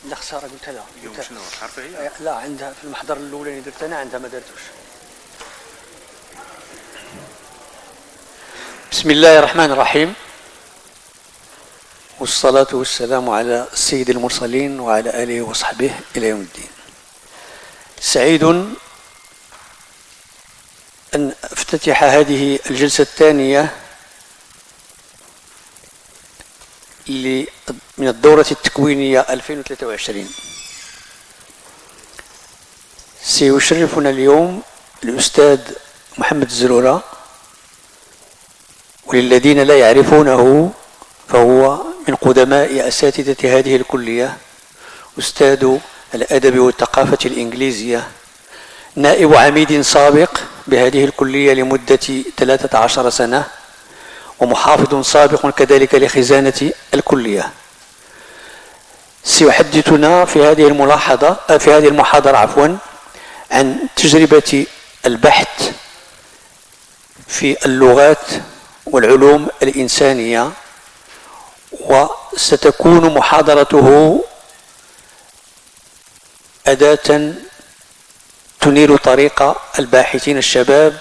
لا خسارة قلت لها. اليوم شنو عارفة هي؟ لا عندها في المحضر الأولى اللي درت أنا عندها ما درتوش. بسم الله الرحمن الرحيم، والصلاة والسلام على سيد المرسلين وعلى آله وصحبه إلى يوم الدين. سعيد أن أفتتح هذه الجلسة الثانية من الدورة التكوينية 2023. سيشرفنا اليوم الأستاذ محمد الزرورة، وللذين لا يعرفونه فهو من قدماء أساتذة هذه الكلية، أستاذ الأدب والثقافة الإنجليزية، نائب عميد سابق بهذه الكلية لمدة 13 سنة، ومحافظ سابق كذلك لخزانة الكلية. سيحدثنا في هذه المحاضرة عن تجربة البحث في اللغات والعلوم الإنسانية، وستكون محاضرته أداة تنير طريق الباحثين الشباب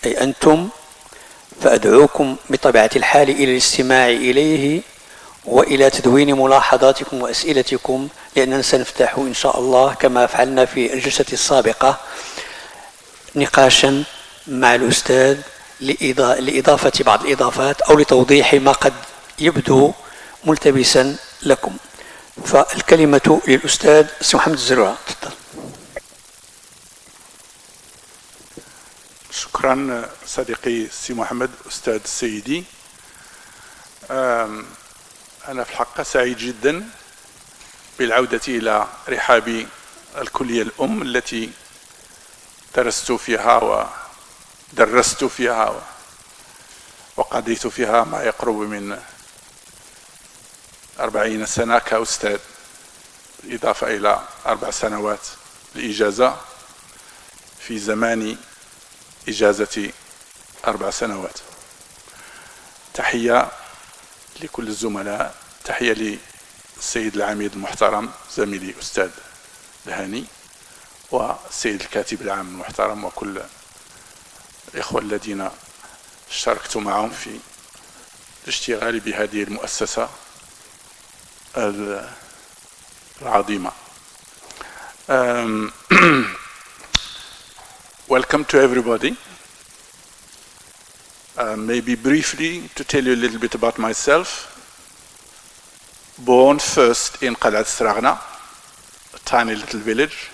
أي أنتم، فأدعوكم بطبيعة الحال إلى الاستماع إليه وإلى تدوين ملاحظاتكم وأسئلتكم، لأننا سنفتح إن شاء الله كما فعلنا في الجلسة السابقة نقاشا مع الأستاذ لإضافة بعض الإضافات أو لتوضيح ما قد يبدو ملتبسا لكم. فالكلمة للأستاذ محمد الزرورة. تفضل. شكرا صديقي سي محمد أستاذ سيدي. أنا في الحقيقة سعيد جدا بالعودة إلى رحاب الكلية الأم التي درست فيها ودرست فيها وقضيت فيها ما يقرب من 40 سنة كأستاذ، إضافة إلى 4 سنوات الإجازة في زمان إجازة 4 سنوات. تحية لكل الزملاء، تحية للسيد العميد المحترم زميلي أستاذ الهاني، والسيد الكاتب العام المحترم، وكل الإخوة الذين اشتركت معهم في الاشتغال بهذه المؤسسة العظيمة. Welcome to everybody. Maybe briefly to tell you a little bit about myself. Born first in Khaldun, a tiny little village.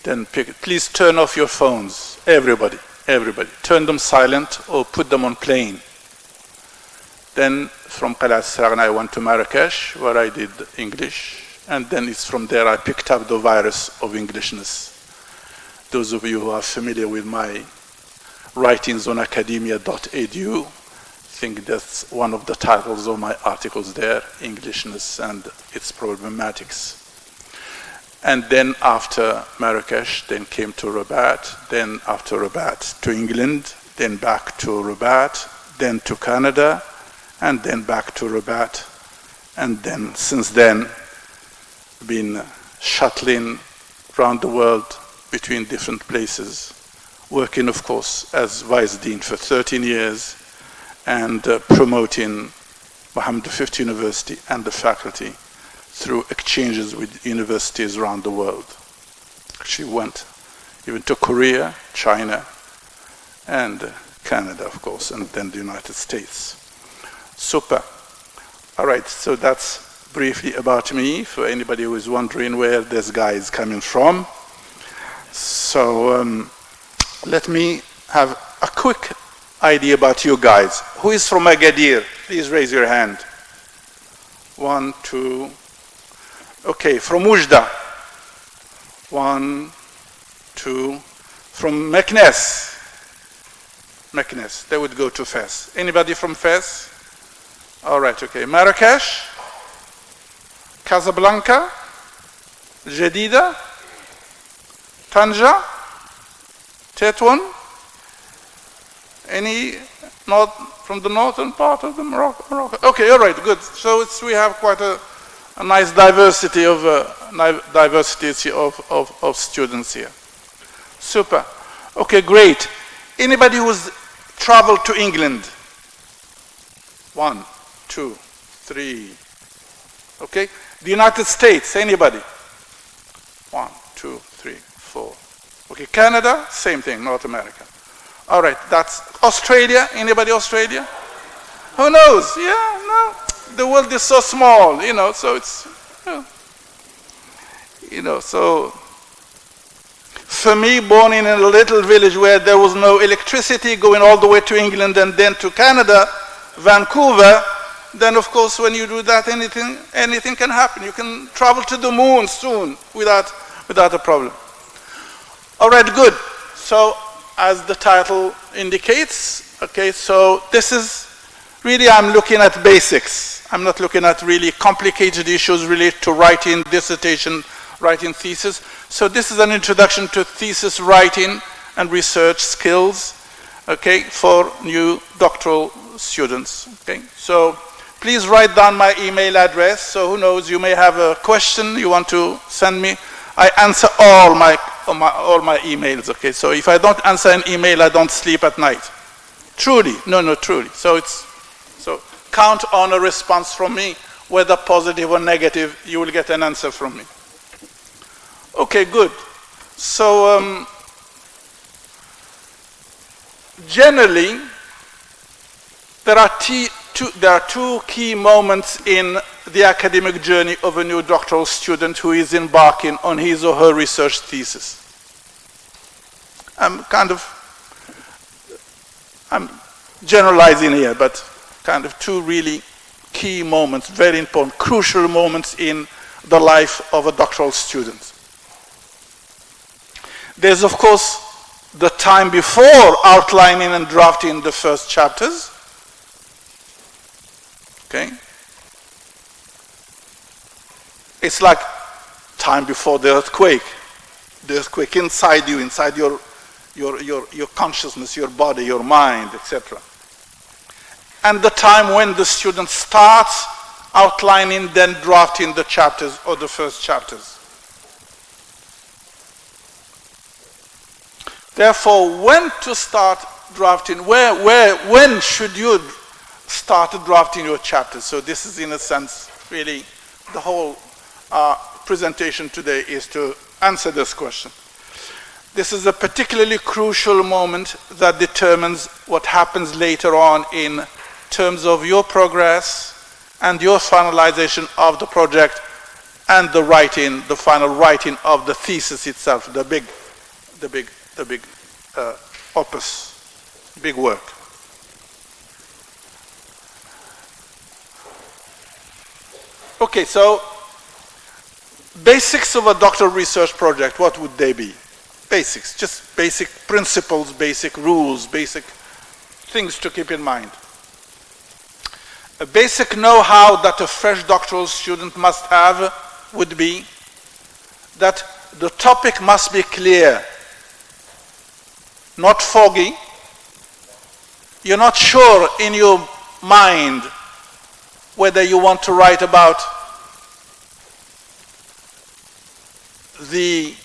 Then please turn off your phones, everybody. Turn them silent or put them on plane. Then from Khaldun I went to Marrakesh, where I did English, and then it's from there I picked up the virus of Englishness. Those of you who are familiar with my writings on academia.edu think that's one of the titles of my articles there, Englishness and its problematics. And then after Marrakesh, then came to Rabat, then after Rabat to England, then back to Rabat, then to Canada, and then back to Rabat, and then since then been shuttling around the world between different places, working of course as Vice Dean for 13 years and promoting Muhammad V University and the faculty through exchanges with universities around the world. She went even to Korea, China, and Canada of course, and then the United States. Super. All right, so that's briefly about me for anybody who is wondering where this guy is coming from. So let me have a quick idea about you guys. Who is from Agadir? Please raise your hand. 1, 2. Okay, from Oujda. 1, 2. From Meknes. They would go to Fez. Anybody from Fez? All right, okay. Marrakesh? Casablanca? Jadida? Tanja? Tetouan? Any not from the northern part of the Morocco? Okay, all right, good. So we have quite a A nice diversity of students here. Super. Okay, great. Anybody who's traveled to England? 1, 2, 3. Okay. The United States, anybody? 1, 2, 3, 4. Okay, Canada, same thing, North America. All right, that's Australia. Anybody Australia? Who knows? Yeah, no. The world is so small, so it's, so for me, born in a little village where there was no electricity, going all the way to England and then to Canada, Vancouver, then of course when you do that, anything can happen. You can travel to the moon soon without a problem. All right, good. So as the title indicates, okay, so this is really, I'm looking at basics. I'm not looking at really complicated issues related to writing, dissertation, writing thesis. So this is an introduction to thesis writing and research skills, okay, for new doctoral students, okay. So please write down my email address. So who knows, you may have a question you want to send me. I answer all my emails, okay. So if I don't answer an email, I don't sleep at night. Truly, no, truly. So count on a response from me, whether positive or negative, you will get an answer from me. Okay, good. So generally, there are two key moments in the academic journey of a new doctoral student who is embarking on his or her research thesis. I'm generalizing here, but kind of two really key moments, very important, crucial moments in the life of a doctoral student. There's, of course, the time before outlining and drafting the first chapters. Okay? It's like time before the earthquake. The earthquake inside you, inside your consciousness, your body, your mind, etc. And the time when the student starts outlining, then drafting the chapters or the first chapters. Therefore, when to start drafting, when should you start drafting your chapters? So this is, in a sense, really the whole presentation today is to answer this question. This is a particularly crucial moment that determines what happens later on in terms of your progress and your finalization of the project and the writing, the final writing of the thesis itself, the big opus, big work. Okay, so basics of a doctoral research project, what would they be? Basics, just basic principles, basic rules, basic things to keep in mind. A basic know-how that a fresh doctoral student must have would be that the topic must be clear, not foggy. You're not sure in your mind whether you want to write about the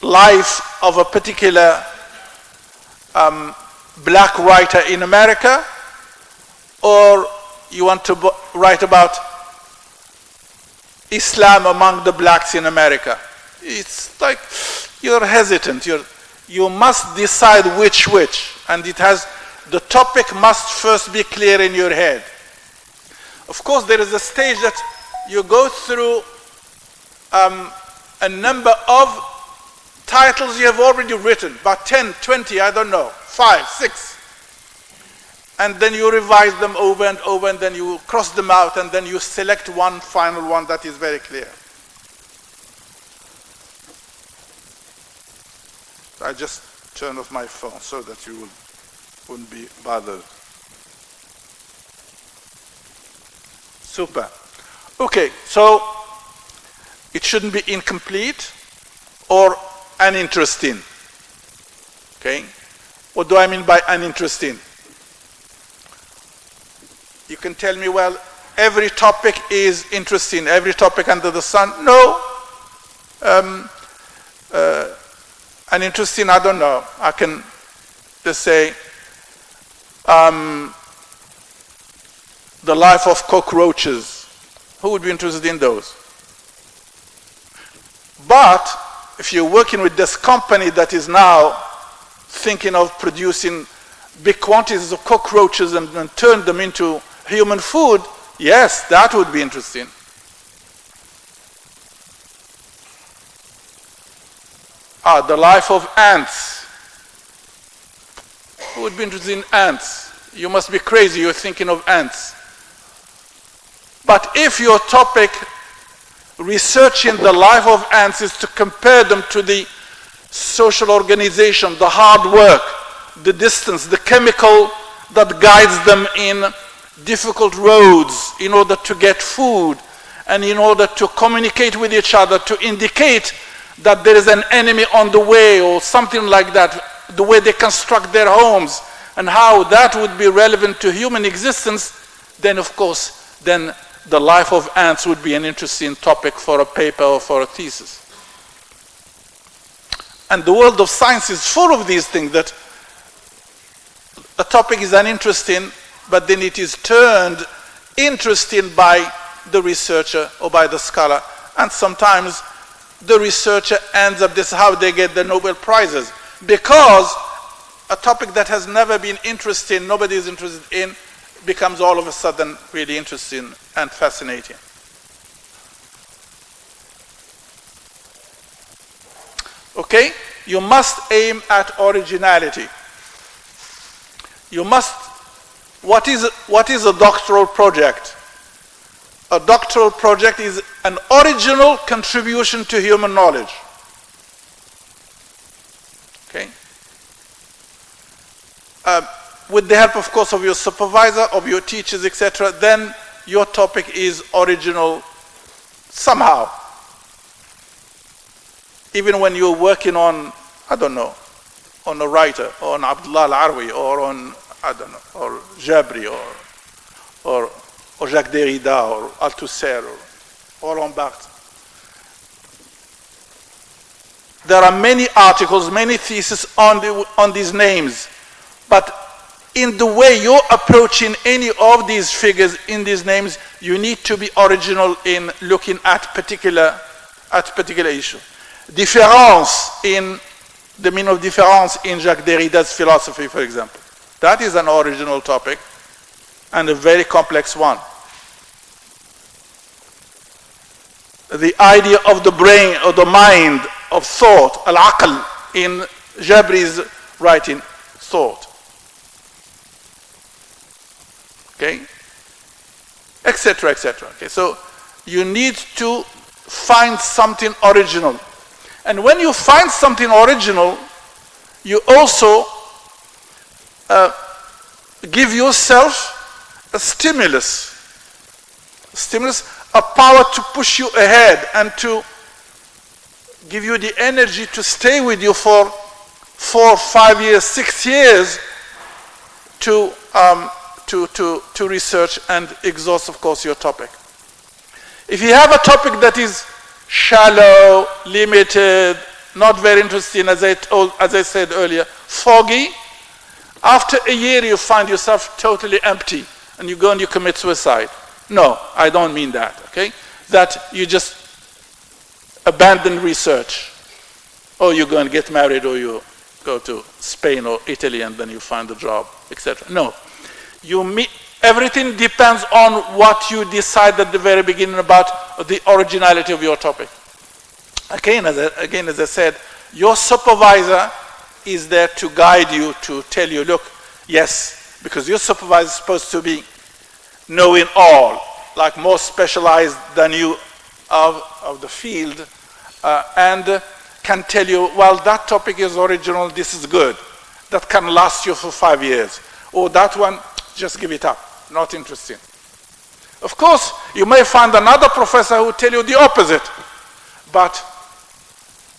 life of a particular black writer in America, or you want to write about Islam among the blacks in America. It's like you're hesitant. You must decide which, and it has, the topic must first be clear in your head. Of course, there is a stage that you go through a number of titles you have already written, about 10, 20, I don't know, 5, 6. And then you revise them over and over, and then you cross them out, and then you select one final one that is very clear. I just turn off my phone so that you wouldn't be bothered. Super. Okay, so it shouldn't be incomplete or uninteresting. Okay? What do I mean by uninteresting? You can tell me, well, every topic is interesting, every topic under the sun. No. And interesting, I don't know. I can just say the life of cockroaches. Who would be interested in those? But if you're working with this company that is now thinking of producing big quantities of cockroaches and turn them into human food, yes, that would be interesting. The life of ants. Who would be interested in ants? You must be crazy, you're thinking of ants. But if your topic, researching the life of ants, is to compare them to the social organization, the hard work, the distance, the chemical that guides them in difficult roads in order to get food and in order to communicate with each other, to indicate that there is an enemy on the way or something like that, the way they construct their homes and how that would be relevant to human existence, then of course, then the life of ants would be an interesting topic for a paper or for a thesis. And the world of science is full of these things, that a topic is uninteresting, but then it is turned interesting by the researcher or by the scholar. And sometimes the researcher ends up, this is how they get the Nobel Prizes, because a topic that has never been interesting, nobody is interested in, becomes all of a sudden really interesting and fascinating. Okay? You must aim at originality. You must, what is a doctoral project? A doctoral project is an original contribution to human knowledge. Okay? With the help, of course, of your supervisor, of your teachers, etc., then your topic is original somehow. Even when you're working on, I don't know, on a writer, or on Abdullah al-Arwi, or on, I don't know, or Jabri, or Jacques Derrida, or Althusser, or Roland Barthes. There are many articles, many theses on these names, but in the way you're approaching any of these figures in these names, you need to be original in looking at particular issue. Différence, in the meaning of différence in Jacques Derrida's philosophy, for example. That is an original topic and a very complex one. The idea of the brain or the mind of thought, al-aql, in Jabri's writing, thought. Okay? Etc., etc. Okay, so you need to find something original. And when you find something original, you also give yourself a stimulus, a power to push you ahead and to give you the energy to stay with you for 4, 5 years, 6 years to research and exhaust, of course, your topic. If you have a topic that is shallow, limited, not very interesting, as I said earlier, foggy, after a year you find yourself totally empty and you go and you commit suicide. No, I don't mean that, okay? That you just abandon research, or you go and get married, or you go to Spain or Italy and then you find a job, etc. No. Everything depends on what you decide at the very beginning about the originality of your topic. Again, as I said, your supervisor is there to guide you, to tell you, look, yes, because your supervisor is supposed to be knowing all, like more specialized than you of the field, and can tell you, well, that topic is original, this is good. That can last you for 5 years. Or that one, just give it up, not interesting. Of course, you may find another professor who will tell you the opposite, but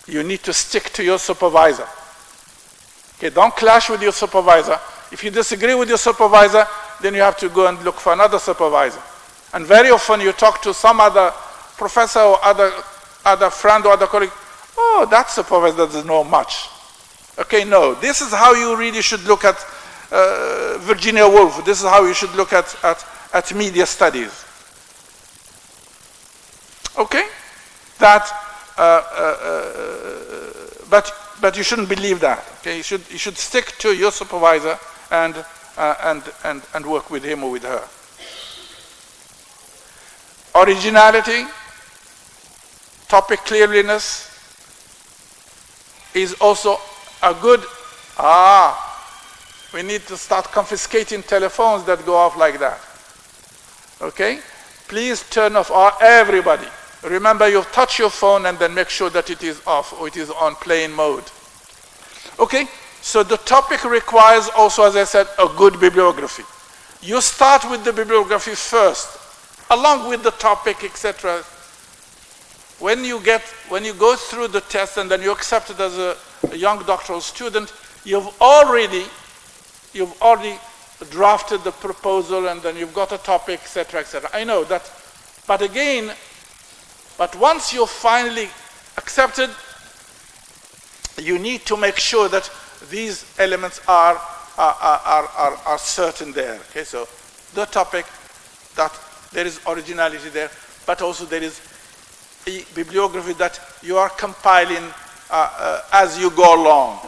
you need to stick to your supervisor. Okay, don't clash with your supervisor. If you disagree with your supervisor, then you have to go and look for another supervisor. And very often you talk to some other professor or other friend or other colleague, oh, that's a professor that doesn't know much. Okay, no, this is how you really should look at Virginia Woolf. This is how you should look at media studies. Okay? That, but you shouldn't believe that. Okay? You should stick to your supervisor and work with him or with her. Originality, topic clearliness is also a good, we need to start confiscating telephones that go off like that. Okay? Please turn off, everybody. Remember, you touch your phone and then make sure that it is off or it is on plane mode. Okay? So the topic requires also, as I said, a good bibliography. You start with the bibliography first, along with the topic, etc. When you go through the test and then you're accepted as a young doctoral student, you've already drafted the proposal and then you've got a topic, etc., etc. I know that, but once you're finally accepted, you need to make sure that these elements are certain there. Okay, so the topic, that there is originality there, but also there is a bibliography that you are compiling as you go along.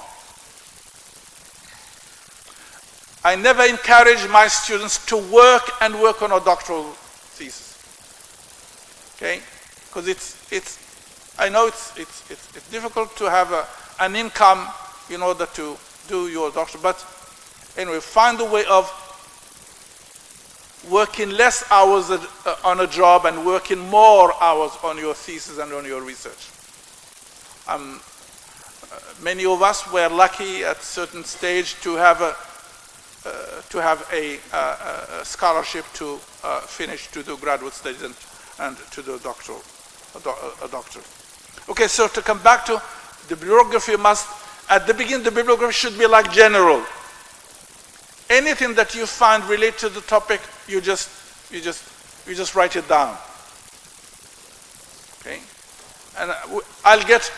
I never encourage my students to work on a doctoral thesis. Okay, because I know it's difficult to have an income in order to do your doctorate, but anyway, find a way of working less hours on a job and working more hours on your thesis and on your research. Many of us were lucky at a certain stage to have a scholarship to finish to do graduate studies and to do a doctorate. Okay, so to come back to the bibliography, at the beginning the bibliography should be like general. Anything that you find related to the topic, you just write it down. Okay, and I'll get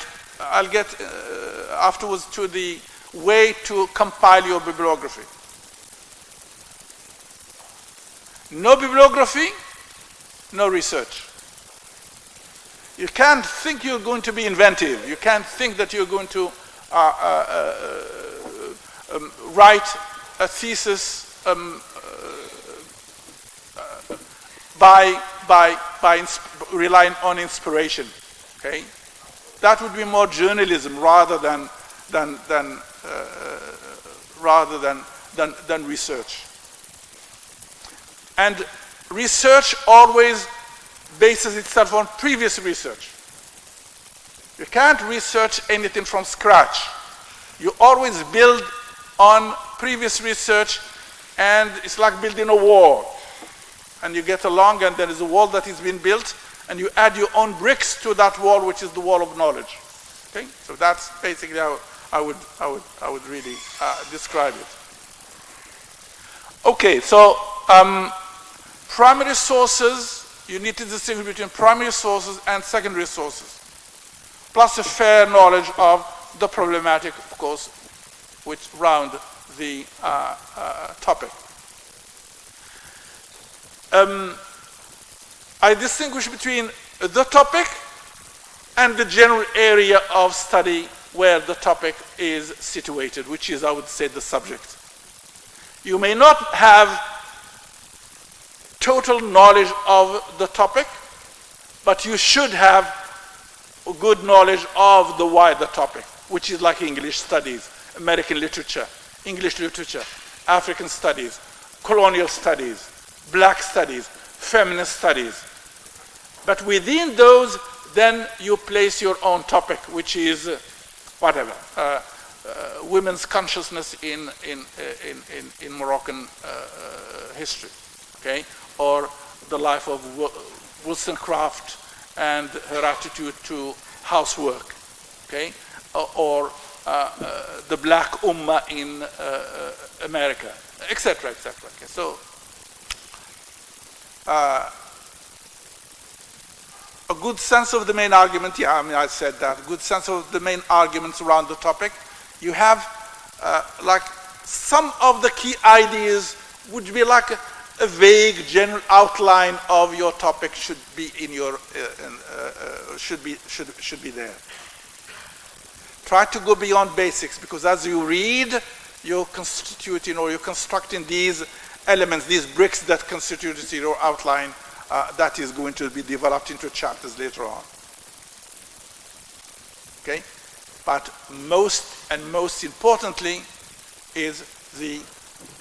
afterwards to the way to compile your bibliography. No bibliography, no research. You can't think you're going to be inventive. You can't think that you're going to write a thesis by relying on inspiration. Okay, that would be more journalism rather than research. And research always bases itself on previous research. You can't research anything from scratch. You always build on previous research, and it's like building a wall. And you get along, and there is a wall that is being built, and you add your own bricks to that wall, which is the wall of knowledge. Okay, so that's basically how I would really describe it. Okay, so primary sources. You need to distinguish between primary sources and secondary sources, plus a fair knowledge of the problematic, of course, which round the topic. I distinguish between the topic and the general area of study where the topic is situated, which is, I would say, the subject. You may not have total knowledge of the topic, but you should have a good knowledge of the wider topic, which is like English studies, American literature, English literature, African studies, colonial studies, black studies, feminist studies. But within those, then you place your own topic, which is whatever, women's consciousness in Moroccan history, okay? Or the life of Wollstonecraft and her attitude to housework, okay? Or the black ummah in America, etc., etc. Okay? So a good sense of the main argument. Yeah, I mean, I said that. A good sense of the main arguments around the topic. You have like some of the key ideas would be like a vague general outline of your topic should be in your should be there. Try to go beyond basics, because as you read, you're constituting or you're constructing these elements, these bricks that constitute your outline that is going to be developed into chapters later on. Okay? But most importantly is the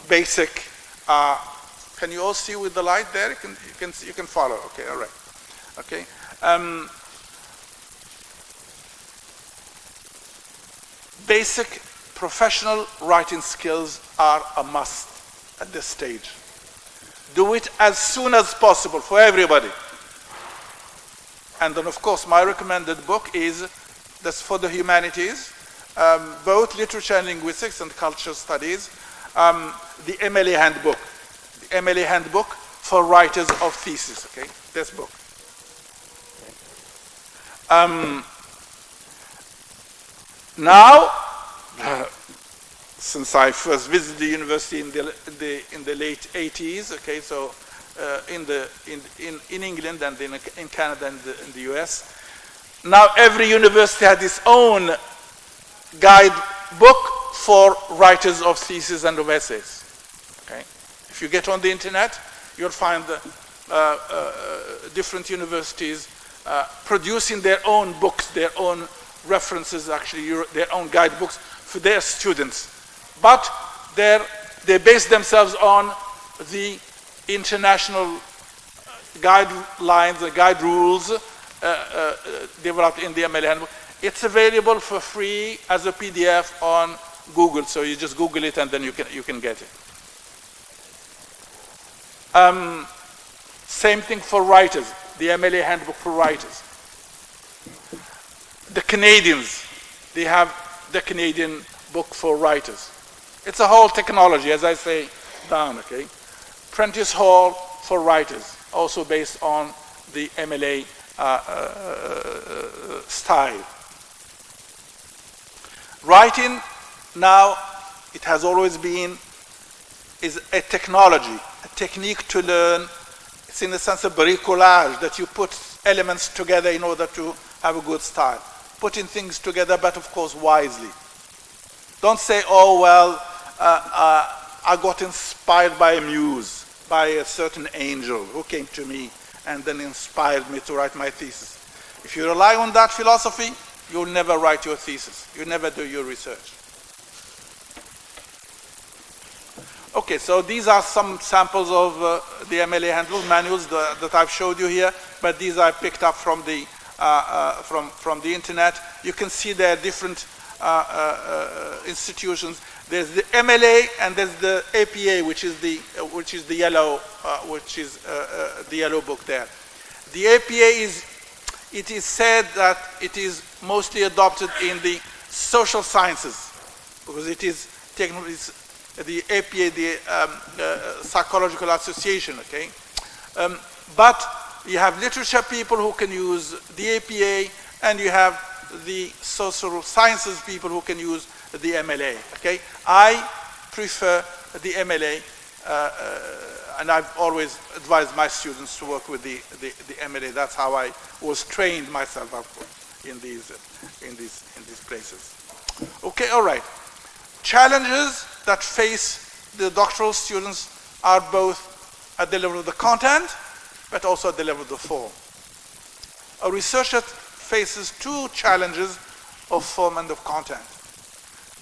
basic. Can you all see with the light there? You can follow. Okay, all right. Okay. Basic professional writing skills are a must at this stage. Do it as soon as possible for everybody. And then, of course, my recommended book is that's for the humanities, both literature and linguistics and cultural studies, the MLA handbook. The MLA handbook for writers of thesis, okay? This book. Now, since I first visited the university in the late 80s, okay, so in England and in Canada and in the US, now every university had its own guidebook for writers of theses and of essays. Okay, if you get on the internet, you'll find different universities producing their own books, their own references, actually their own guidebooks for their students. But they base themselves on the international guidelines, the guide rules developed in the MLA handbook. It's available for free as a PDF on Google, so you just Google it and then you can get it. Same thing for writers, the MLA handbook for writers. The Canadians, they have the Canadian book for writers. It's a whole technology, as I say down, okay? Prentice Hall for writers, also based on the MLA style. Writing now, it has always been, is a technology, a technique to learn. It's in the sense of bricolage, that you put elements together in order to have a good style. Putting things together, but of course wisely. Don't say, oh, well, I got inspired by a muse, by a certain angel who came to me and then inspired me to write my thesis. If you rely on that philosophy, you'll never write your thesis. You'll never do your research. Okay, so these are some samples of the MLA handbook manuals that I've showed you here, but these I picked up from the internet. You can see there are different institutions. There's the MLA and there's the APA, which is the yellow book there. The APA it is said that it is mostly adopted in the social sciences, because it is the APA, the Psychological Association, okay? But you have literature people who can use the APA, and you have the social sciences people who can use the MLA, okay? I prefer the MLA, and I've always advised my students to work with the MLA. That's how I was trained myself up in these places. Okay, all right. Challenges that face the doctoral students are both at the level of the content, but also at the level of the form. A researcher faces two challenges of form and of content.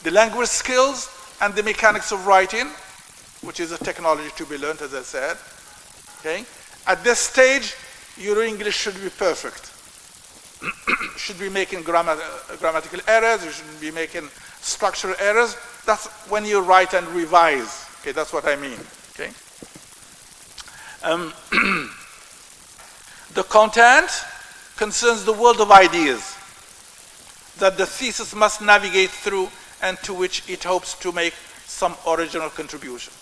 The language skills and the mechanics of writing, which is a technology to be learned, as I said. Okay? At this stage, your English should be perfect. You should be making grammatical errors, you shouldn't be making structural errors. That's when you write and revise. Okay, that's what I mean. Okay? The content concerns the world of ideas that the thesis must navigate through and to which it hopes to make some original contribution.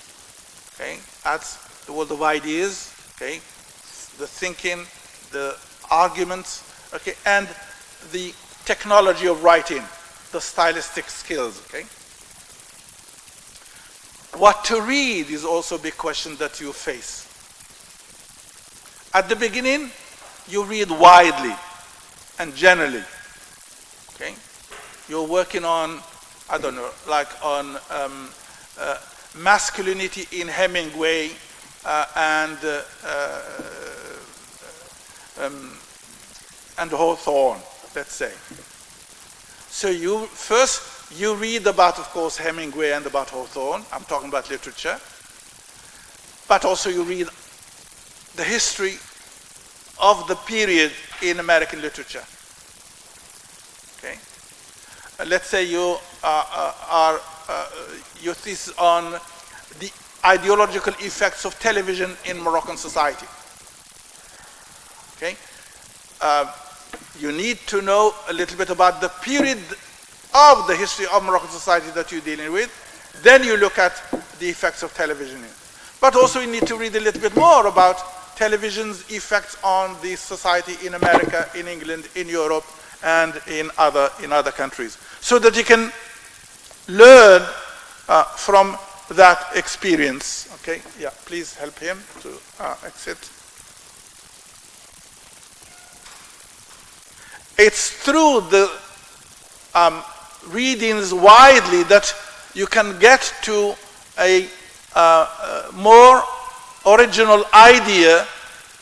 Okay? That's the world of ideas, okay? The thinking, the arguments, okay, and the technology of writing, the stylistic skills, okay? What to read is also a big question that you face. At the beginning, you read widely and generally, okay? You're working on, I don't know, like on masculinity in Hemingway and Hawthorne, let's say. So you read about, of course, Hemingway and about Hawthorne. I'm talking about literature. But also you read the history of the period in American literature. Okay? Let's say you your thesis on the ideological effects of television in Moroccan society. Okay? You need to know a little bit about the period of the history of Moroccan society that you're dealing with. Then you look at the effects of television. But also you need to read a little bit more about television's effects on the society in America, in England, in Europe, and in other countries, so that you can learn from that experience. Okay, yeah, please help him to exit. It's through the readings widely that you can get to a more original idea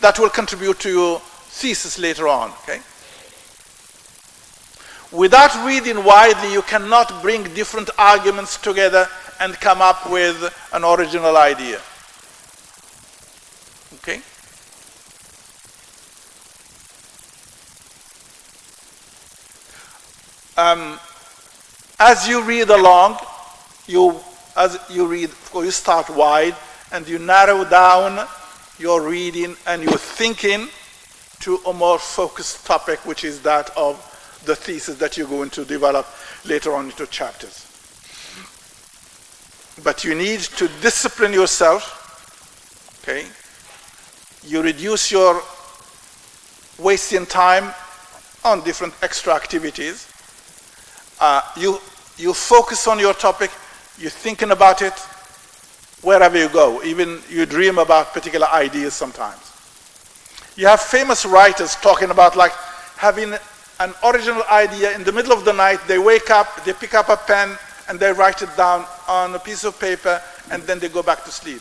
that will contribute to your thesis later on. Okay? Without reading widely, you cannot bring different arguments together and come up with an original idea. Okay? As you read along, you start wide and you narrow down your reading and your thinking to a more focused topic, which is that of the thesis that you're going to develop later on into chapters. But you need to discipline yourself, okay? You reduce your wasting time on different extra activities. You focus on your topic, you're thinking about it wherever you go. Even you dream about particular ideas sometimes. You have famous writers talking about like having an original idea in the middle of the night. They wake up, they pick up a pen, and they write it down on a piece of paper, and then they go back to sleep.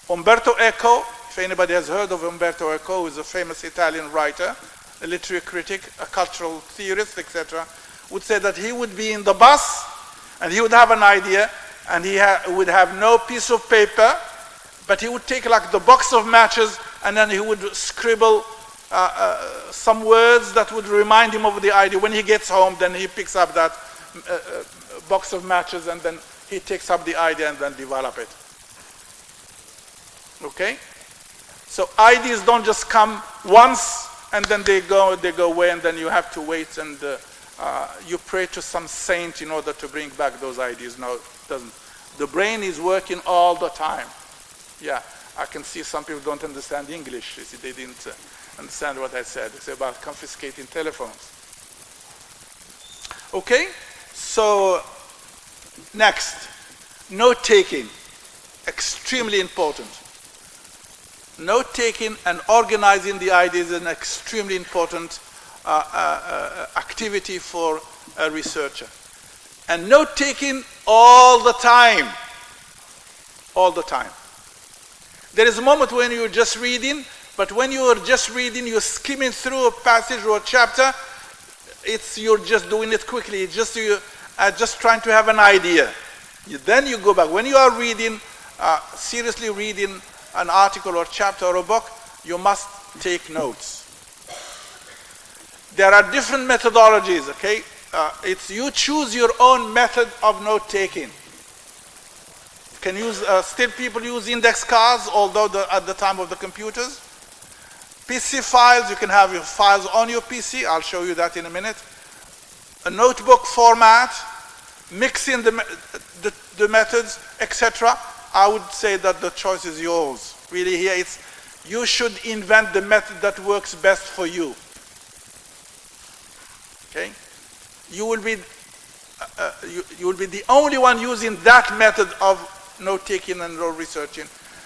Umberto Eco, if anybody has heard of Umberto Eco, who is a famous Italian writer, a literary critic, a cultural theorist, etc., would say that he would be in the bus, and he would have an idea, and he would have no piece of paper, but he would take like the box of matches, and then he would scribble some words that would remind him of the idea. When he gets home, then he picks up that box of matches, and then he takes up the idea and then develop it. Okay? So ideas don't just come once and then they go away, and then you have to wait and you pray to some saint in order to bring back those ideas. No, it doesn't. The brain is working all the time. Yeah, I can see some people don't understand English. You see, they didn't understand what I said. It's about confiscating telephones. Okay, so next, note-taking, extremely important. Note-taking and organizing the ideas is an extremely important activity for a researcher. And note-taking all the time. All the time. There is a moment when you're just reading, but when you are just reading, you're skimming through a passage or a chapter, you're just doing it quickly. You're just trying to have an idea. Then you go back. When you are reading, seriously reading an article or chapter or a book, you must take notes. There are different methodologies, okay? You choose your own method of note-taking. Can use, still people use index cards, although at the time of the computers. PC files, you can have your files on your PC. I'll show you that in a minute. A notebook format, mixing the methods, etc. I would say that the choice is yours. Really here you should invent the method that works best for you. Okay? You will be the only one using that method of note-taking and note researching,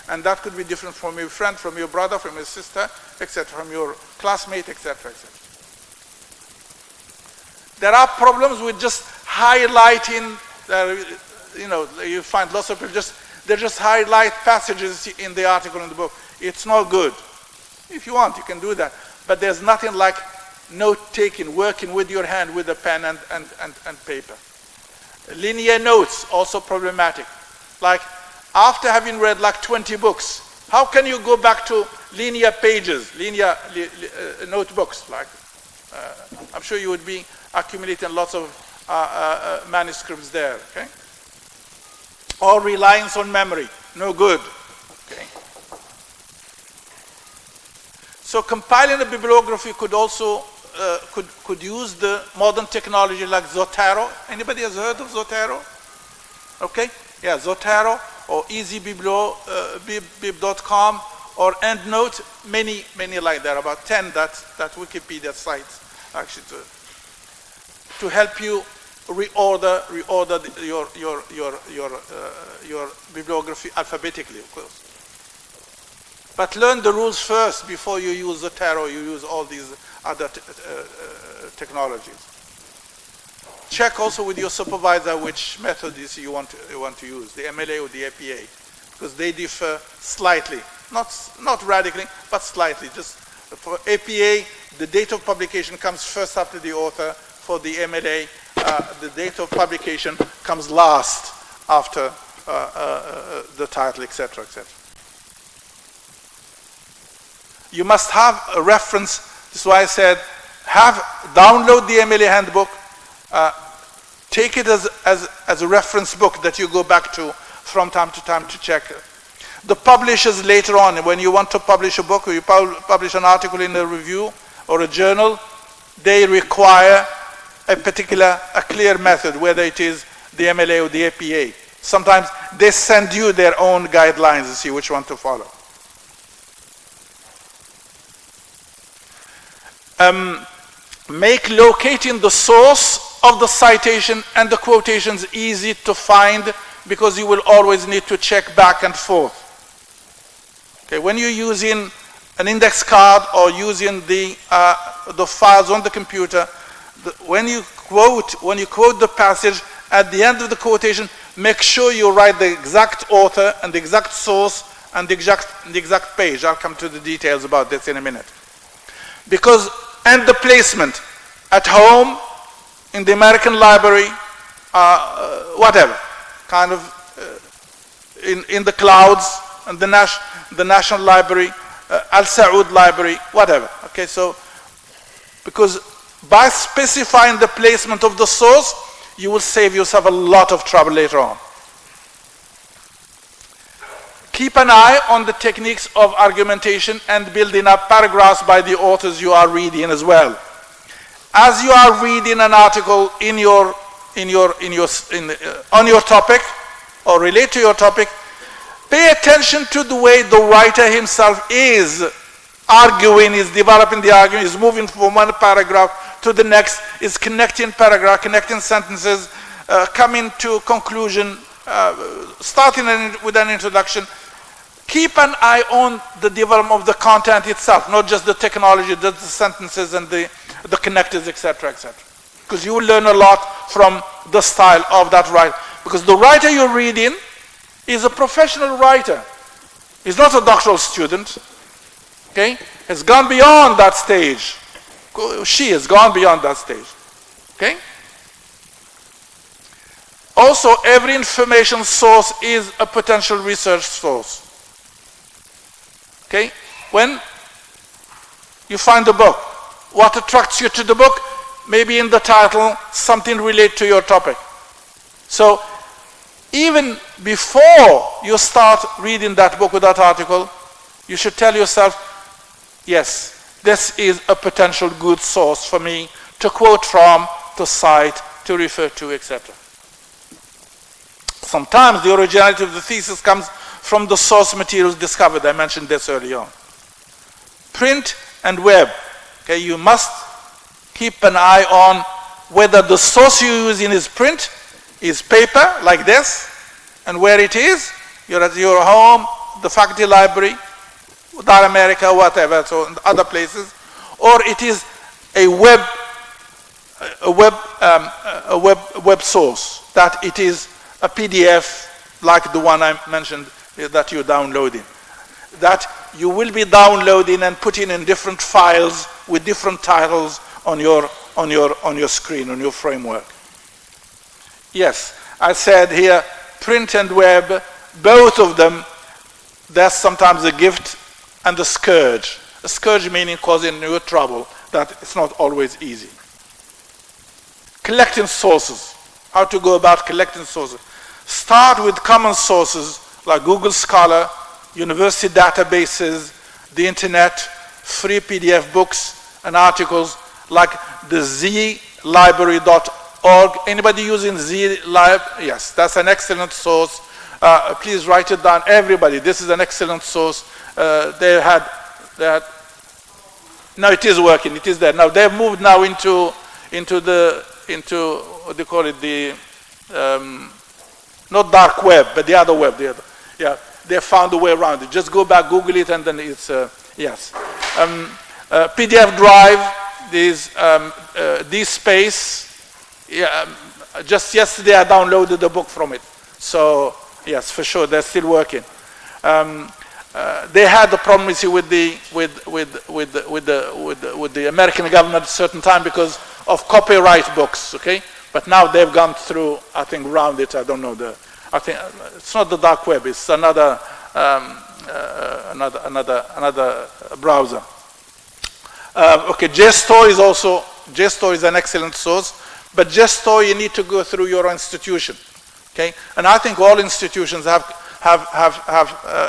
and that could be different from your friend, from your brother, from your sister, etc., from your classmate, etc., etc. There are problems with just highlighting. You find lots of people they just highlight passages in the article in the book. It's not good. If you want, you can do that, but there's nothing like note-taking, working with your hand with a pen and paper. Linear notes, also problematic. Like, after having read like 20 books, how can you go back to linear pages, linear notebooks? Like, I'm sure you would be accumulating lots of manuscripts there, okay? Or reliance on memory, no good, okay? So compiling a bibliography could also could use the modern technology like Zotero. Anybody has heard of Zotero? Okay, yeah, Zotero or easybib.com or EndNote, many like that, about 10 that Wikipedia cites actually to help you reorder your bibliography alphabetically, of course. But learn the rules first before you use Zotero, you use all these other technologies. Check also with your supervisor which methods you want to use, the MLA or the APA, because they differ slightly, not radically, but slightly. Just for APA, the date of publication comes first after the author. For the MLA, the date of publication comes last after the title, etc., etc. You must have a reference. This is why I said, download the MLA handbook, take it as a reference book that you go back to from time to time to check. The publishers later on, when you want to publish a book or you publish an article in a review or a journal, they require a clear method, whether it is the MLA or the APA. Sometimes they send you their own guidelines to see which one to follow. Make locating the source of the citation and the quotations easy to find, because you will always need to check back and forth. Okay, when you're using an index card or using the files on the computer, when you quote the passage, at the end of the quotation, make sure you write the exact author and the exact source and the exact page. I'll come to the details about this in a minute. And the placement at home, in the American library, whatever, kind of in the clouds, and the National Library, Al Saud Library, whatever. Okay, so because by specifying the placement of the source, you will save yourself a lot of trouble later on. Keep an eye on the techniques of argumentation and building up paragraphs by the authors you are reading as well. As you are reading an article on your topic or relate to your topic, pay attention to the way the writer himself is arguing, is developing the argument, is moving from one paragraph to the next, is connecting paragraph, connecting sentences, coming to conclusion, starting with an introduction. Keep an eye on the development of the content itself, not just the technology, just the sentences and the connectors, etc., etc. Because you will learn a lot from the style of that writer. Because the writer you're reading is a professional writer. He's not a doctoral student. Okay? Has gone beyond that stage. She has gone beyond that stage. Okay? Also, every information source is a potential research source. Okay? When you find a book, what attracts you to the book? Maybe in the title, something related to your topic. So, even before you start reading that book or that article, you should tell yourself, yes, this is a potential good source for me to quote from, to cite, to refer to, etc. Sometimes the originality of the thesis comes from the source materials discovered. I mentioned this earlier on. print and web. Okay, you must keep an eye on whether the source you're using is print, is paper like this, and where it is. You're at your home, the faculty library, Dar America, whatever, so in other places, or it is a web source, that it is a PDF like the one I mentioned that you're downloading, that you will be downloading and putting in different files with different titles on your screen, on your framework. Yes, I said here, print and web, both of them, there's sometimes a gift and a scourge. A scourge meaning causing you trouble, that it's not always easy. Collecting sources, how to go about collecting sources. Start with common sources like Google Scholar, university databases, the internet, free PDF books and articles like the zlibrary.org. Anybody using zlib? Yes, that's an excellent source. Please write it down, everybody. This is an excellent source. They had, no, it is working, it is there. Now they've moved now into what do you call it, the, not dark web, but the other web, yeah, they found a way around it. Just go back, Google it, and then it's, yes. PDF drive, DSpace, yeah, just yesterday I downloaded the book from it. So, yes, for sure, they're still working. They had the problem with the American government at a certain time because of copyright books, okay? But now they've gone through, I think, around it. I don't know I think it's not the dark web. It's another browser. Okay, JSTOR is also an excellent source, but JSTOR you need to go through your institution, okay? And I think all institutions have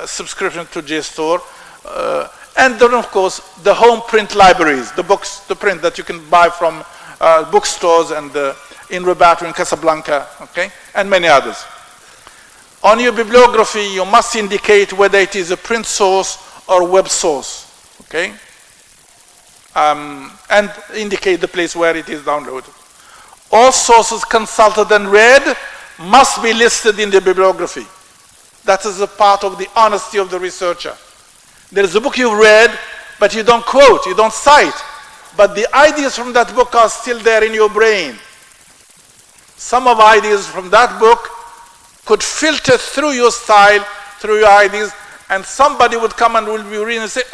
subscription to JSTOR, and then of course the home print libraries, the books, the print that you can buy from bookstores and in Rabat, in Casablanca, okay, and many others. On your bibliography, you must indicate whether it is a print source or web source, okay, and indicate the place where it is downloaded. All sources consulted and read must be listed in the bibliography. That is a part of the honesty of the researcher. There is a book you've read, but you don't quote, you don't cite, but the ideas from that book are still there in your brain. Some of ideas from that book could filter through your style, through your ideas, and somebody would come and will be reading and say,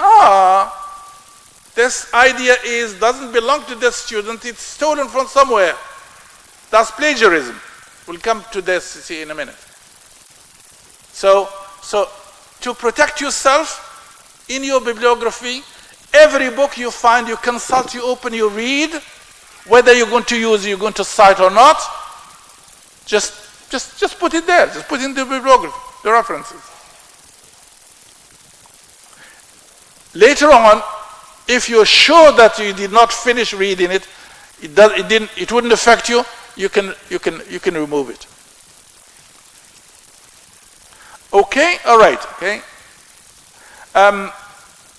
this idea doesn't belong to this student, it's stolen from somewhere. That's plagiarism. We'll come to this, see, in a minute. So to protect yourself in your bibliography, every book you find, you consult, you open, you read, whether you're going to use, you're going to cite or not, just put it there. Just put it in the bibliography, the references. Later on, if you're sure that you did not finish reading it, it wouldn't affect you, you can remove it. Okay, all right, okay.